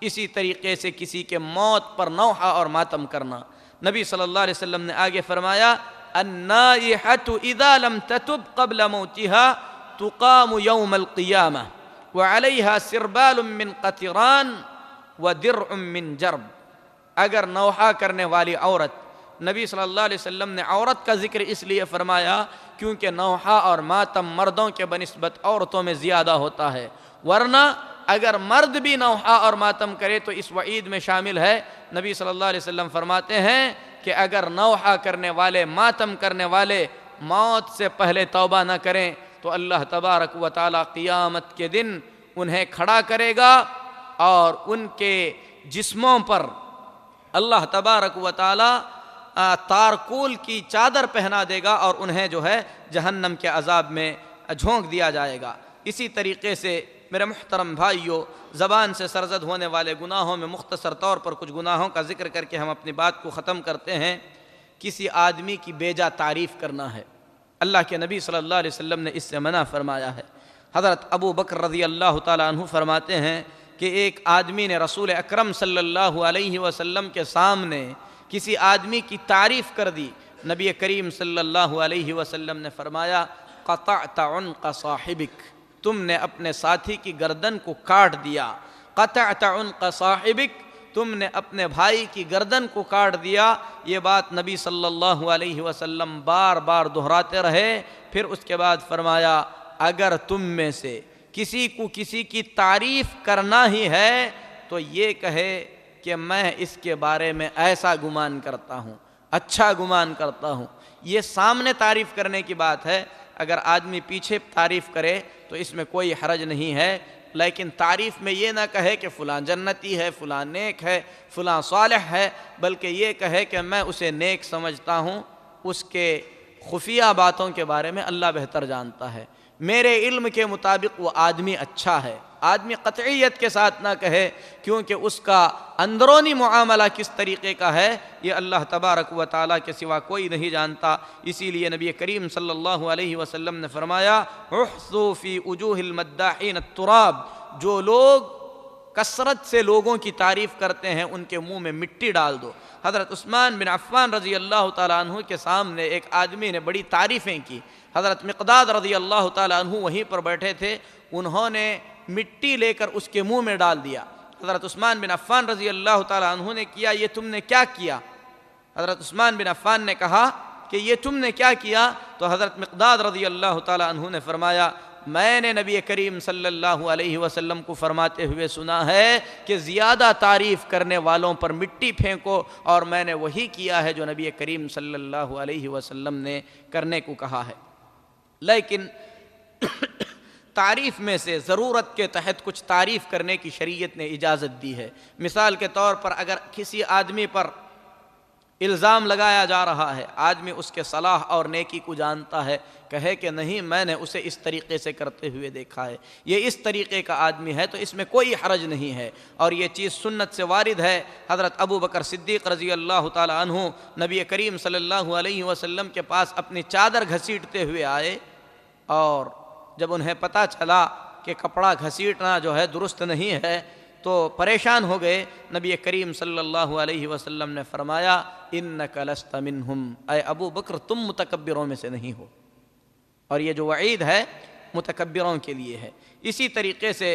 اسی طریقے سے کسی کے موت پر نوحہ اور ماتم کرنا۔ نبی صلی اللہ علیہ وسلم نے آگے فرمایا النائحۃ اذا لم تتب قبل موتها تقام یوم القیامہ وعلیہا سربال من قطران ودرع من جرب. اگر نوحہ کرنے والی عورت، نبی صلی اللہ علیہ وسلم نے عورت کا ذکر اس لیے فرمایا کیونکہ نوحہ اور ماتم مردوں کے بنسبت عورتوں میں زیادہ ہوتا ہے، ورنہ اگر مرد بھی نوحہ اور ماتم کرے تو اس وعید میں شامل ہے. نبی صلی اللہ علیہ وسلم فرماتے ہیں کہ اگر نوحہ کرنے والے، ماتم کرنے والے موت سے پہلے توبہ نہ کریں تو اللہ تبارک و تعالی قیامت کے دن انہیں کھڑا کرے گا اور ان کے جسموں پر اللہ تبارک و تعالی تارکول کی چادر پہنا دے گا اور انہیں جو ہے جہنم کے عذاب میں جھونک دیا جائے گا. اسی طریقے سے میرے محترم بھائیو، زبان سے سرزد ہونے والے گناہوں میں مختصر طور پر کچھ گناہوں کا ذکر کر کے ہم اپنی بات کو ختم کرتے ہیں. کسی آدمی کی بیجا تعریف کرنا ہے، اللہ کے نبی صلی اللہ علیہ وسلم نے اس سے منع فرمایا ہے. حضرت ابو بکر رضی اللہ تعالیٰ عنہ فرماتے ہیں کہ ایک آدمی نے رسول اکرم صلی اللہ علیہ وسلم کے سامنے کسی آدمی کی تعریف کر دی. نبی کریم صلی اللہ علیہ وسلم نے فرمایا قطعت عنق صاحبک، تم نے اپنے ساتھی کی گردن کو کاٹ دیا. قطعت عنق صاحبک، تم نے اپنے بھائی کی گردن کو کاٹ دیا. یہ بات نبی صلی اللہ علیہ وسلم بار بار دہراتے رہے. پھر اس کے بعد فرمایا اگر تم میں سے کسی کو کسی کی تعریف کرنا ہی ہے تو یہ کہے کہ میں اس کے بارے میں ایسا گمان کرتا ہوں، اچھا گمان کرتا ہوں. یہ سامنے تعریف کرنے کی بات ہے. اگر آدمی پیچھے تعریف کرے تو اس میں کوئی حرج نہیں ہے، لیکن تعریف میں یہ نہ کہے کہ فلاں جنتی ہے، فلاں نیک ہے، فلاں صالح ہے، بلکہ یہ کہے کہ میں اسے نیک سمجھتا ہوں، اس کے خفیہ باتوں کے بارے میں اللہ بہتر جانتا ہے، میرے علم کے مطابق وہ آدمی اچھا ہے. آدمی قطعیت کے ساتھ نہ کہے کیونکہ اس کا اندرونی معاملہ کس طریقے کا ہے یہ اللہ تبارک و تعالیٰ کے سوا کوئی نہیں جانتا. اسی لیے نبی کریم صلی اللہ علیہ وسلم نے فرمایا احثوا فی وجوہ المداحین التراب، جو لوگ کثرت سے لوگوں کی تعریف کرتے ہیں ان کے منہ میں مٹی ڈال دو. حضرت عثمان بن عفان رضی اللہ تعالیٰ عنہ کے سامنے ایک آدمی نے بڑی تعریفیں کی. حضرت مقداد رضی اللہ تعالیٰ عنہ وہیں پر بیٹھے تھے، انہوں نے مٹی لے کر اس کے منہ میں ڈال دیا. حضرت عثمان بن عفان رضی اللہ تعالیٰ عنہ نے کیا یہ تم نے کیا کیا؟ حضرت عثمان بن عفان نے کہا کہ یہ تم نے کیا کیا؟ تو حضرت مقداد رضی اللہ تعالیٰ عنہ نے فرمایا میں نے نبی کریم صلی اللہ علیہ وسلم کو فرماتے ہوئے سنا ہے کہ زیادہ تعریف کرنے والوں پر مٹی پھینکو، اور میں نے وہی کیا ہے جو نبی کریم صلی اللہ علیہ وسلم نے کرنے کو کہا ہے. لیکن تعریف میں سے ضرورت کے تحت کچھ تعریف کرنے کی شریعت نے اجازت دی ہے. مثال کے طور پر اگر کسی آدمی پر الزام لگایا جا رہا ہے، آدمی اس کے صلاح اور نیکی کو جانتا ہے، کہے کہ نہیں میں نے اسے اس طریقے سے کرتے ہوئے دیکھا ہے، یہ اس طریقے کا آدمی ہے، تو اس میں کوئی حرج نہیں ہے اور یہ چیز سنت سے وارد ہے. حضرت ابو بکر صدیق رضی اللہ تعالی عنہ نبی کریم صلی اللہ علیہ وسلم کے پاس اپنی چادر گھسیٹتے ہوئے آئے، اور جب انہیں پتہ چلا کہ کپڑا گھسیٹنا جو ہے درست نہیں ہے تو پریشان ہو گئے. نبی کریم صلی اللہ علیہ وسلم نے فرمایا انک لست منہم، اے ابو بکر تم متکبروں میں سے نہیں ہو. اور یہ جو وعید ہے متکبروں کے لیے ہے. اسی طریقے سے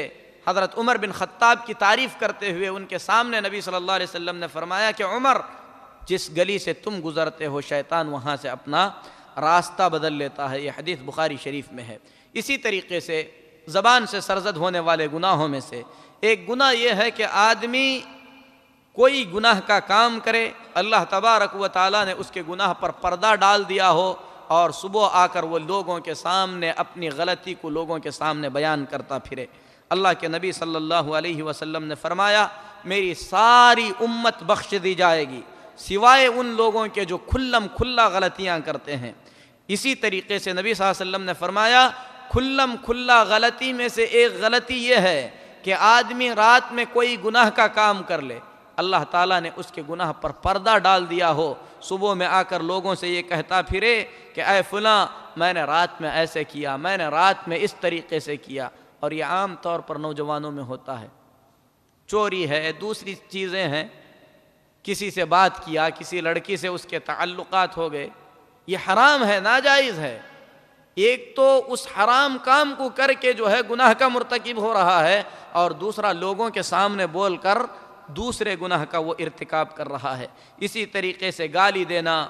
حضرت عمر بن خطاب کی تعریف کرتے ہوئے ان کے سامنے نبی صلی اللہ علیہ وسلم نے فرمایا کہ عمر جس گلی سے تم گزرتے ہو شیطان وہاں سے اپنا راستہ بدل لیتا ہے. یہ حدیث بخاری شریف میں ہے. اسی طریقے سے زبان سے سرزد ہونے والے گناہوں میں سے ایک گناہ یہ ہے کہ آدمی کوئی گناہ کا کام کرے، اللہ تبارک و تعالیٰ نے اس کے گناہ پر پردہ ڈال دیا ہو، اور صبح آ کر وہ لوگوں کے سامنے اپنی غلطی کو لوگوں کے سامنے بیان کرتا پھرے. اللہ کے نبی صلی اللہ علیہ وسلم نے فرمایا میری ساری امت بخش دی جائے گی سوائے ان لوگوں کے جو کھلم کھلا غلطیاں کرتے ہیں. اسی طریقے سے نبی صلی اللہ علیہ وسلم نے فرمایا کھلم کھلا غلطی میں سے ایک غلطی یہ ہے کہ آدمی رات میں کوئی گناہ کا کام کر لے، اللہ تعالیٰ نے اس کے گناہ پر پردہ ڈال دیا ہو، صبح میں آ کر لوگوں سے یہ کہتا پھرے کہ اے فلاں میں نے رات میں ایسے کیا، میں نے رات میں اس طریقے سے کیا. اور یہ عام طور پر نوجوانوں میں ہوتا ہے. چوری ہے، دوسری چیزیں ہیں، کسی سے بات کیا، کسی لڑکی سے اس کے تعلقات ہو گئے، یہ حرام ہے، ناجائز ہے۔ ایک تو اس حرام کام کو کر کے جو ہے گناہ کا مرتکب ہو رہا ہے، اور دوسرا لوگوں کے سامنے بول کر دوسرے گناہ کا وہ ارتکاب کر رہا ہے۔ اسی طریقے سے گالی دینا،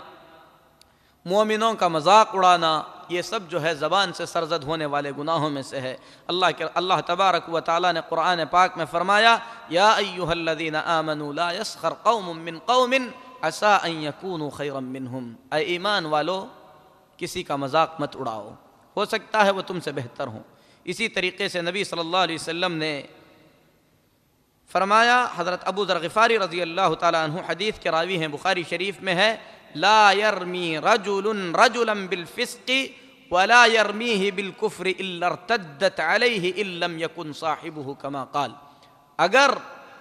مومنوں کا مذاق اڑانا، یہ سب جو ہے زبان سے سرزد ہونے والے گناہوں میں سے ہے۔ اللہ تبارک و تعالیٰ نے قرآن پاک میں فرمایا، یا ایھا الذین آمنوا لا یسخر قوم من قوم عسى ان یکونوا خیرا منہم، اے ایمان والو کسی کا مذاق مت اڑاؤ، ہو سکتا ہے وہ تم سے بہتر ہوں۔ اسی طریقے سے نبی صلی اللہ علیہ وسلم نے فرمایا، حضرت ابو ذر غفاری رضی اللہ تعالیٰ عنہ حدیث کے راوی ہیں، بخاری شریف میں ہے، لا يرمی رجل رجلا بالفسق ولا يرمیہ بالکفر الا ارتدت علیہ ان لم یکن صاحبہ کما قال، اگر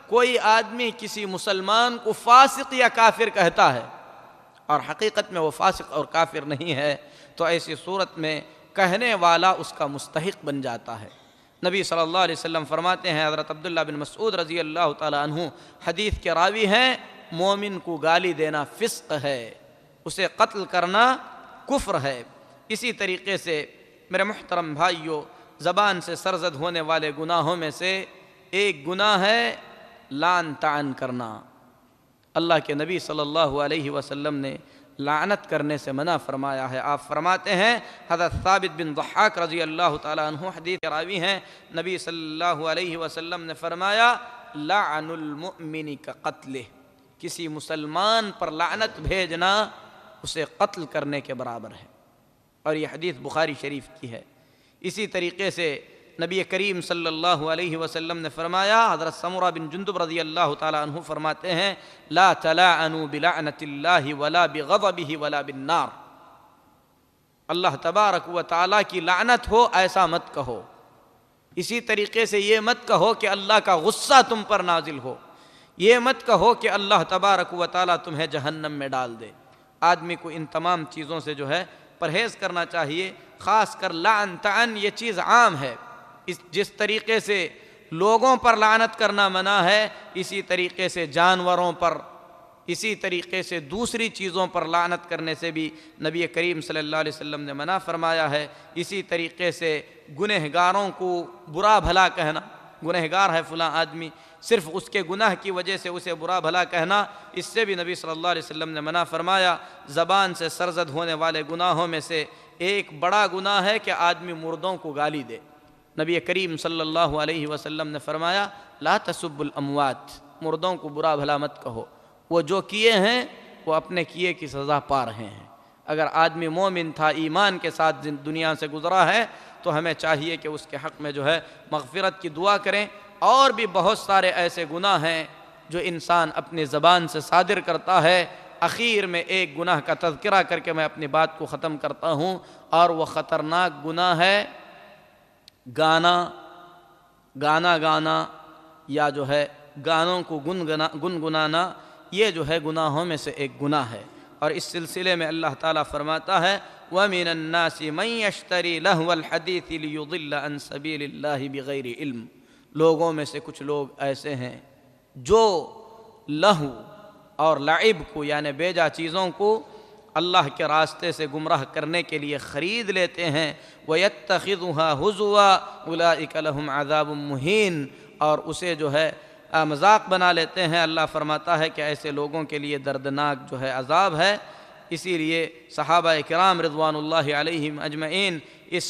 کوئی آدمی کسی مسلمان کو فاسق یا کافر کہتا ہے اور حقیقت میں وہ فاسق اور کافر نہیں ہے، تو ایسی صورت میں کہنے والا اس کا مستحق بن جاتا ہے۔ نبی صلی اللہ علیہ وسلم فرماتے ہیں، حضرت عبداللہ بن مسعود رضی اللہ تعالیٰ عنہ حدیث کے راوی ہیں، مومن کو گالی دینا فسق ہے، اسے قتل کرنا کفر ہے۔ اسی طریقے سے میرے محترم بھائیو، زبان سے سرزد ہونے والے گناہوں میں سے ایک گناہ ہے لعن طعن کرنا۔ اللہ کے نبی صلی اللہ علیہ وسلم نے لعنت کرنے سے منع فرمایا ہے۔ آپ فرماتے ہیں، حضرت ثابت بن ضحاک رضی اللہ تعالیٰ عنہ حدیث کے راوی ہیں، نبی صلی اللہ علیہ وسلم نے فرمایا، لعن المؤمن کقتلہ، کسی مسلمان پر لعنت بھیجنا اسے قتل کرنے کے برابر ہے، اور یہ حدیث بخاری شریف کی ہے۔ اسی طریقے سے نبی کریم صلی اللہ علیہ وسلم نے فرمایا، حضرت سمرہ بن جندب رضی اللہ تعالیٰ عنہ فرماتے ہیں، لا تلاعنوا بلعنت اللہ ولا بغضبہ ولا بالنار، اللہ تبارک و تعالیٰ کی لعنت ہو ایسا مت کہو۔ اسی طریقے سے یہ مت کہو کہ اللہ کا غصہ تم پر نازل ہو، یہ مت کہو کہ اللہ تبارک و تعالیٰ تمہیں جہنم میں ڈال دے۔ آدمی کو ان تمام چیزوں سے جو ہے پرہیز کرنا چاہیے، خاص کر لعن طعن یہ چیز عام ہے۔ جس طریقے سے لوگوں پر لعنت کرنا منع ہے، اسی طریقے سے جانوروں پر، اسی طریقے سے دوسری چیزوں پر لعنت کرنے سے بھی نبی کریم صلی اللہ علیہ وسلم نے منع فرمایا ہے۔ اسی طریقے سے گنہگاروں کو برا بھلا کہنا، گنہگار ہے فلاں آدمی، صرف اس کے گناہ کی وجہ سے اسے برا بھلا کہنا، اس سے بھی نبی صلی اللہ علیہ وسلم نے منع فرمایا۔ زبان سے سرزد ہونے والے گناہوں میں سے ایک بڑا گناہ ہے کہ آدمی مردوں کو گالی دے۔ نبی کریم صلی اللہ علیہ وسلم نے فرمایا، لا تسبوا الاموات، مردوں کو برا بھلا مت کہو، وہ جو کیے ہیں وہ اپنے کیے کی سزا پا رہے ہیں۔ اگر آدمی مومن تھا، ایمان کے ساتھ دنیا سے گزرا ہے، تو ہمیں چاہیے کہ اس کے حق میں جو ہے مغفرت کی دعا کریں۔ اور بھی بہت سارے ایسے گناہ ہیں جو انسان اپنی زبان سے صادر کرتا ہے۔ اخیر میں ایک گناہ کا تذکرہ کر کے میں اپنی بات کو ختم کرتا ہوں، اور وہ خطرناک گناہ ہے گانا گانا یا جو ہے گانوں کو گنگنانا، یہ جو ہے گناہوں میں سے ایک گناہ ہے۔ اور اس سلسلے میں اللہ تعالیٰ فرماتا ہے، وَمِنَ النَّاسِ مَن يَشْتَرِي لَهْوَ الْحَدِيثِ لِيُضِلَّ عَن سَبِيلِ اللَّهِ بِغَيْرِ علم، لوگوں میں سے کچھ لوگ ایسے ہیں جو لہو اور لعب کو یعنی بیجا چیزوں کو اللہ کے راستے سے گمراہ کرنے کے لیے خرید لیتے ہیں، وَيَتَّخِذُهَا هُزُوًا أُولَٰئِكَ لَهُمْ عَذَابٌ مُّهِينٌ، اور اسے جو ہے مذاق بنا لیتے ہیں۔ اللہ فرماتا ہے کہ ایسے لوگوں کے لیے دردناک جو ہے عذاب ہے۔ اسی لیے صحابہ کرام رضوان اللہ علیہم اجمعین اس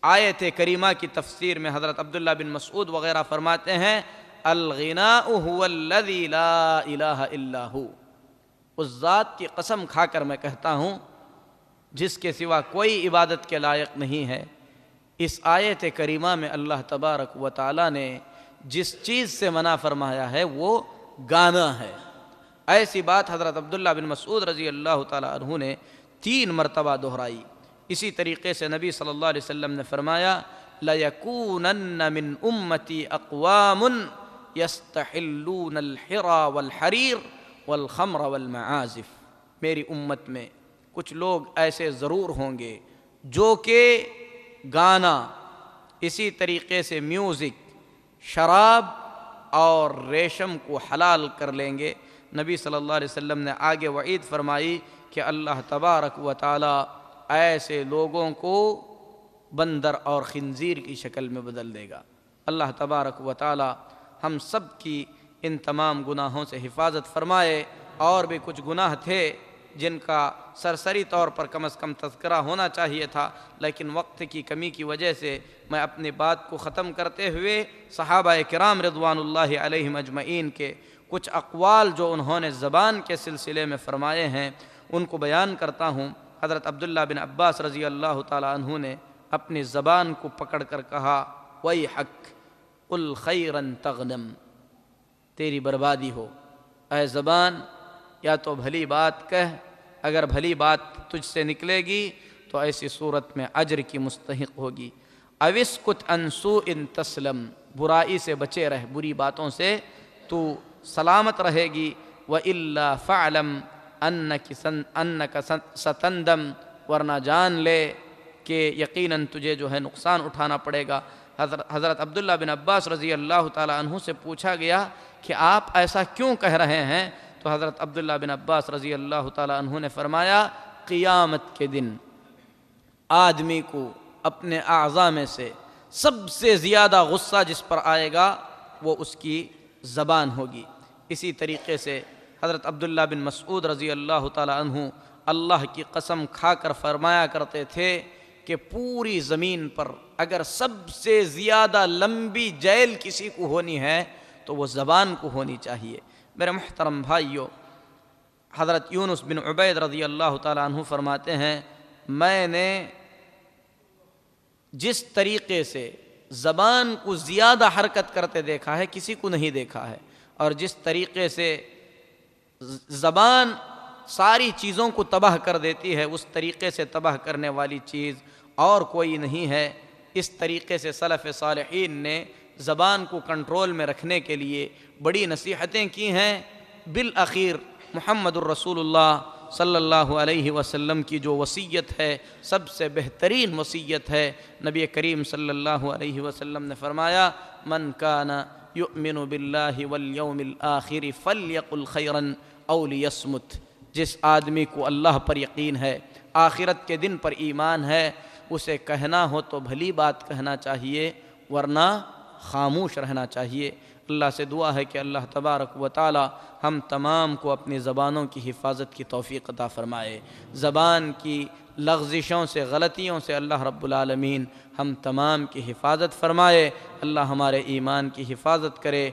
آیت کریمہ کی تفسیر میں حضرت عبداللہ بن مسعود وغیرہ فرماتے ہیں، الغناء هو الذي لا الہ الا هو، اس ذات کی قسم کھا کر میں کہتا ہوں جس کے سوا کوئی عبادت کے لائق نہیں ہے۔ اس آیت کریمہ میں اللہ تبارک و تعالیٰ نے جس چیز سے منع فرمایا ہے وہ گانا ہے۔ ایسی بات حضرت عبداللہ بن مسعود رضی اللہ تعالیٰ عنہ نے 3 مرتبہ دہرائی۔ اسی طریقے سے نبی صلی اللہ علیہ وسلم نے فرمایا، لَيَكُونَنَّ مِنْ أُمَّتِي أَقْوَامٌ يَسْتَحِلُّونَ الْحِرَى وَالْحَرِيرَ وَالْخَمْرَ وَالْمَعَازِفِ، میری امت میں کچھ لوگ ایسے ضرور ہوں گے جو کہ گانا، اسی طریقے سے میوزک، شراب اور ریشم کو حلال کر لیں گے۔ نبی صلی اللہ علیہ وسلم نے آگے وعید فرمائی کہ اللہ تبارک و تعالی ایسے لوگوں کو بندر اور خنزیر کی شکل میں بدل دے گا۔ اللہ تبارک و تعالی ہم سب کی ان تمام گناہوں سے حفاظت فرمائے۔ اور بھی کچھ گناہ تھے جن کا سرسری طور پر کم از کم تذکرہ ہونا چاہیے تھا، لیکن وقت کی کمی کی وجہ سے میں اپنی بات کو ختم کرتے ہوئے صحابہ کرام رضوان اللہ علیہم اجمعین کے کچھ اقوال جو انہوں نے زبان کے سلسلے میں فرمائے ہیں ان کو بیان کرتا ہوں۔ حضرت عبداللہ بن عباس رضی اللہ تعالیٰ عنہ نے اپنی زبان کو پکڑ کر کہا، ویحک قل خیرا تغنم، تیری بربادی ہو اے زبان، یا تو بھلی بات کہہ، اگر بھلی بات تجھ سے نکلے گی تو ایسی صورت میں اجر کی مستحق ہوگی۔ اوسکت عن سوء تسلم، برائی سے بچے رہ، بری باتوں سے تو سلامت رہے گی۔ وَإِلَّا فَعْلَمْ أَنَّكَ سَتَنْدَمْ، ورنہ جان لے کہ یقیناً تجھے جو ہے نقصان اٹھانا پڑے گا۔ حضرت عبداللہ بن عباس رضی اللہ تعالیٰ عنہ سے پوچھا گیا کہ آپ ایسا کیوں کہہ رہے ہیں؟ تو حضرت عبداللہ بن عباس رضی اللہ تعالیٰ عنہ نے فرمایا، قیامت کے دن آدمی کو اپنے اعضاء میں سے سب سے زیادہ غصہ جس پر آئے گا وہ اس کی زبان ہوگی۔ اسی طریقے سے حضرت عبداللہ بن مسعود رضی اللہ تعالیٰ عنہ اللہ کی قسم کھا کر فرمایا کرتے تھے کہ پوری زمین پر اگر سب سے زیادہ لمبی جیل کسی کو ہونی ہے تو وہ زبان کو ہونی چاہیے۔ میرے محترم بھائیو، حضرت یونس بن عبید رضی اللہ تعالیٰ عنہ فرماتے ہیں، میں نے جس طریقے سے زبان کو زیادہ حرکت کرتے دیکھا ہے کسی کو نہیں دیکھا ہے، اور جس طریقے سے زبان ساری چیزوں کو تباہ کر دیتی ہے اس طریقے سے تباہ کرنے والی چیز اور کوئی نہیں ہے۔ اس طریقے سے سلف صالحین نے زبان کو کنٹرول میں رکھنے کے لیے بڑی نصیحتیں کی ہیں۔ بالآخر محمد الرسول اللہ صلی اللہ علیہ وسلم کی جو وصیت ہے سب سے بہترین وصیت ہے۔ نبی کریم صلی اللہ علیہ وسلم نے فرمایا، من کان یؤمن باللہ والیوم الآخر فلیقل خیرا او لیصمت، جس آدمی کو اللہ پر یقین ہے، آخرت کے دن پر ایمان ہے، اسے کہنا ہو تو بھلی بات کہنا چاہیے ورنہ خاموش رہنا چاہیے۔ اللہ سے دعا ہے کہ اللہ تبارک و تعالی ہم تمام کو اپنی زبانوں کی حفاظت کی توفیق عطا فرمائے۔ زبان کی لغزشوں سے، غلطیوں سے اللہ رب العالمین ہم تمام کی حفاظت فرمائے۔ اللہ ہمارے ایمان کی حفاظت کرے،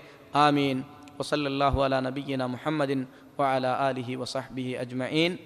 آمین۔ وصلی اللہ علی نبینا محمد وعلی آلہ وصحبہ اجمعین۔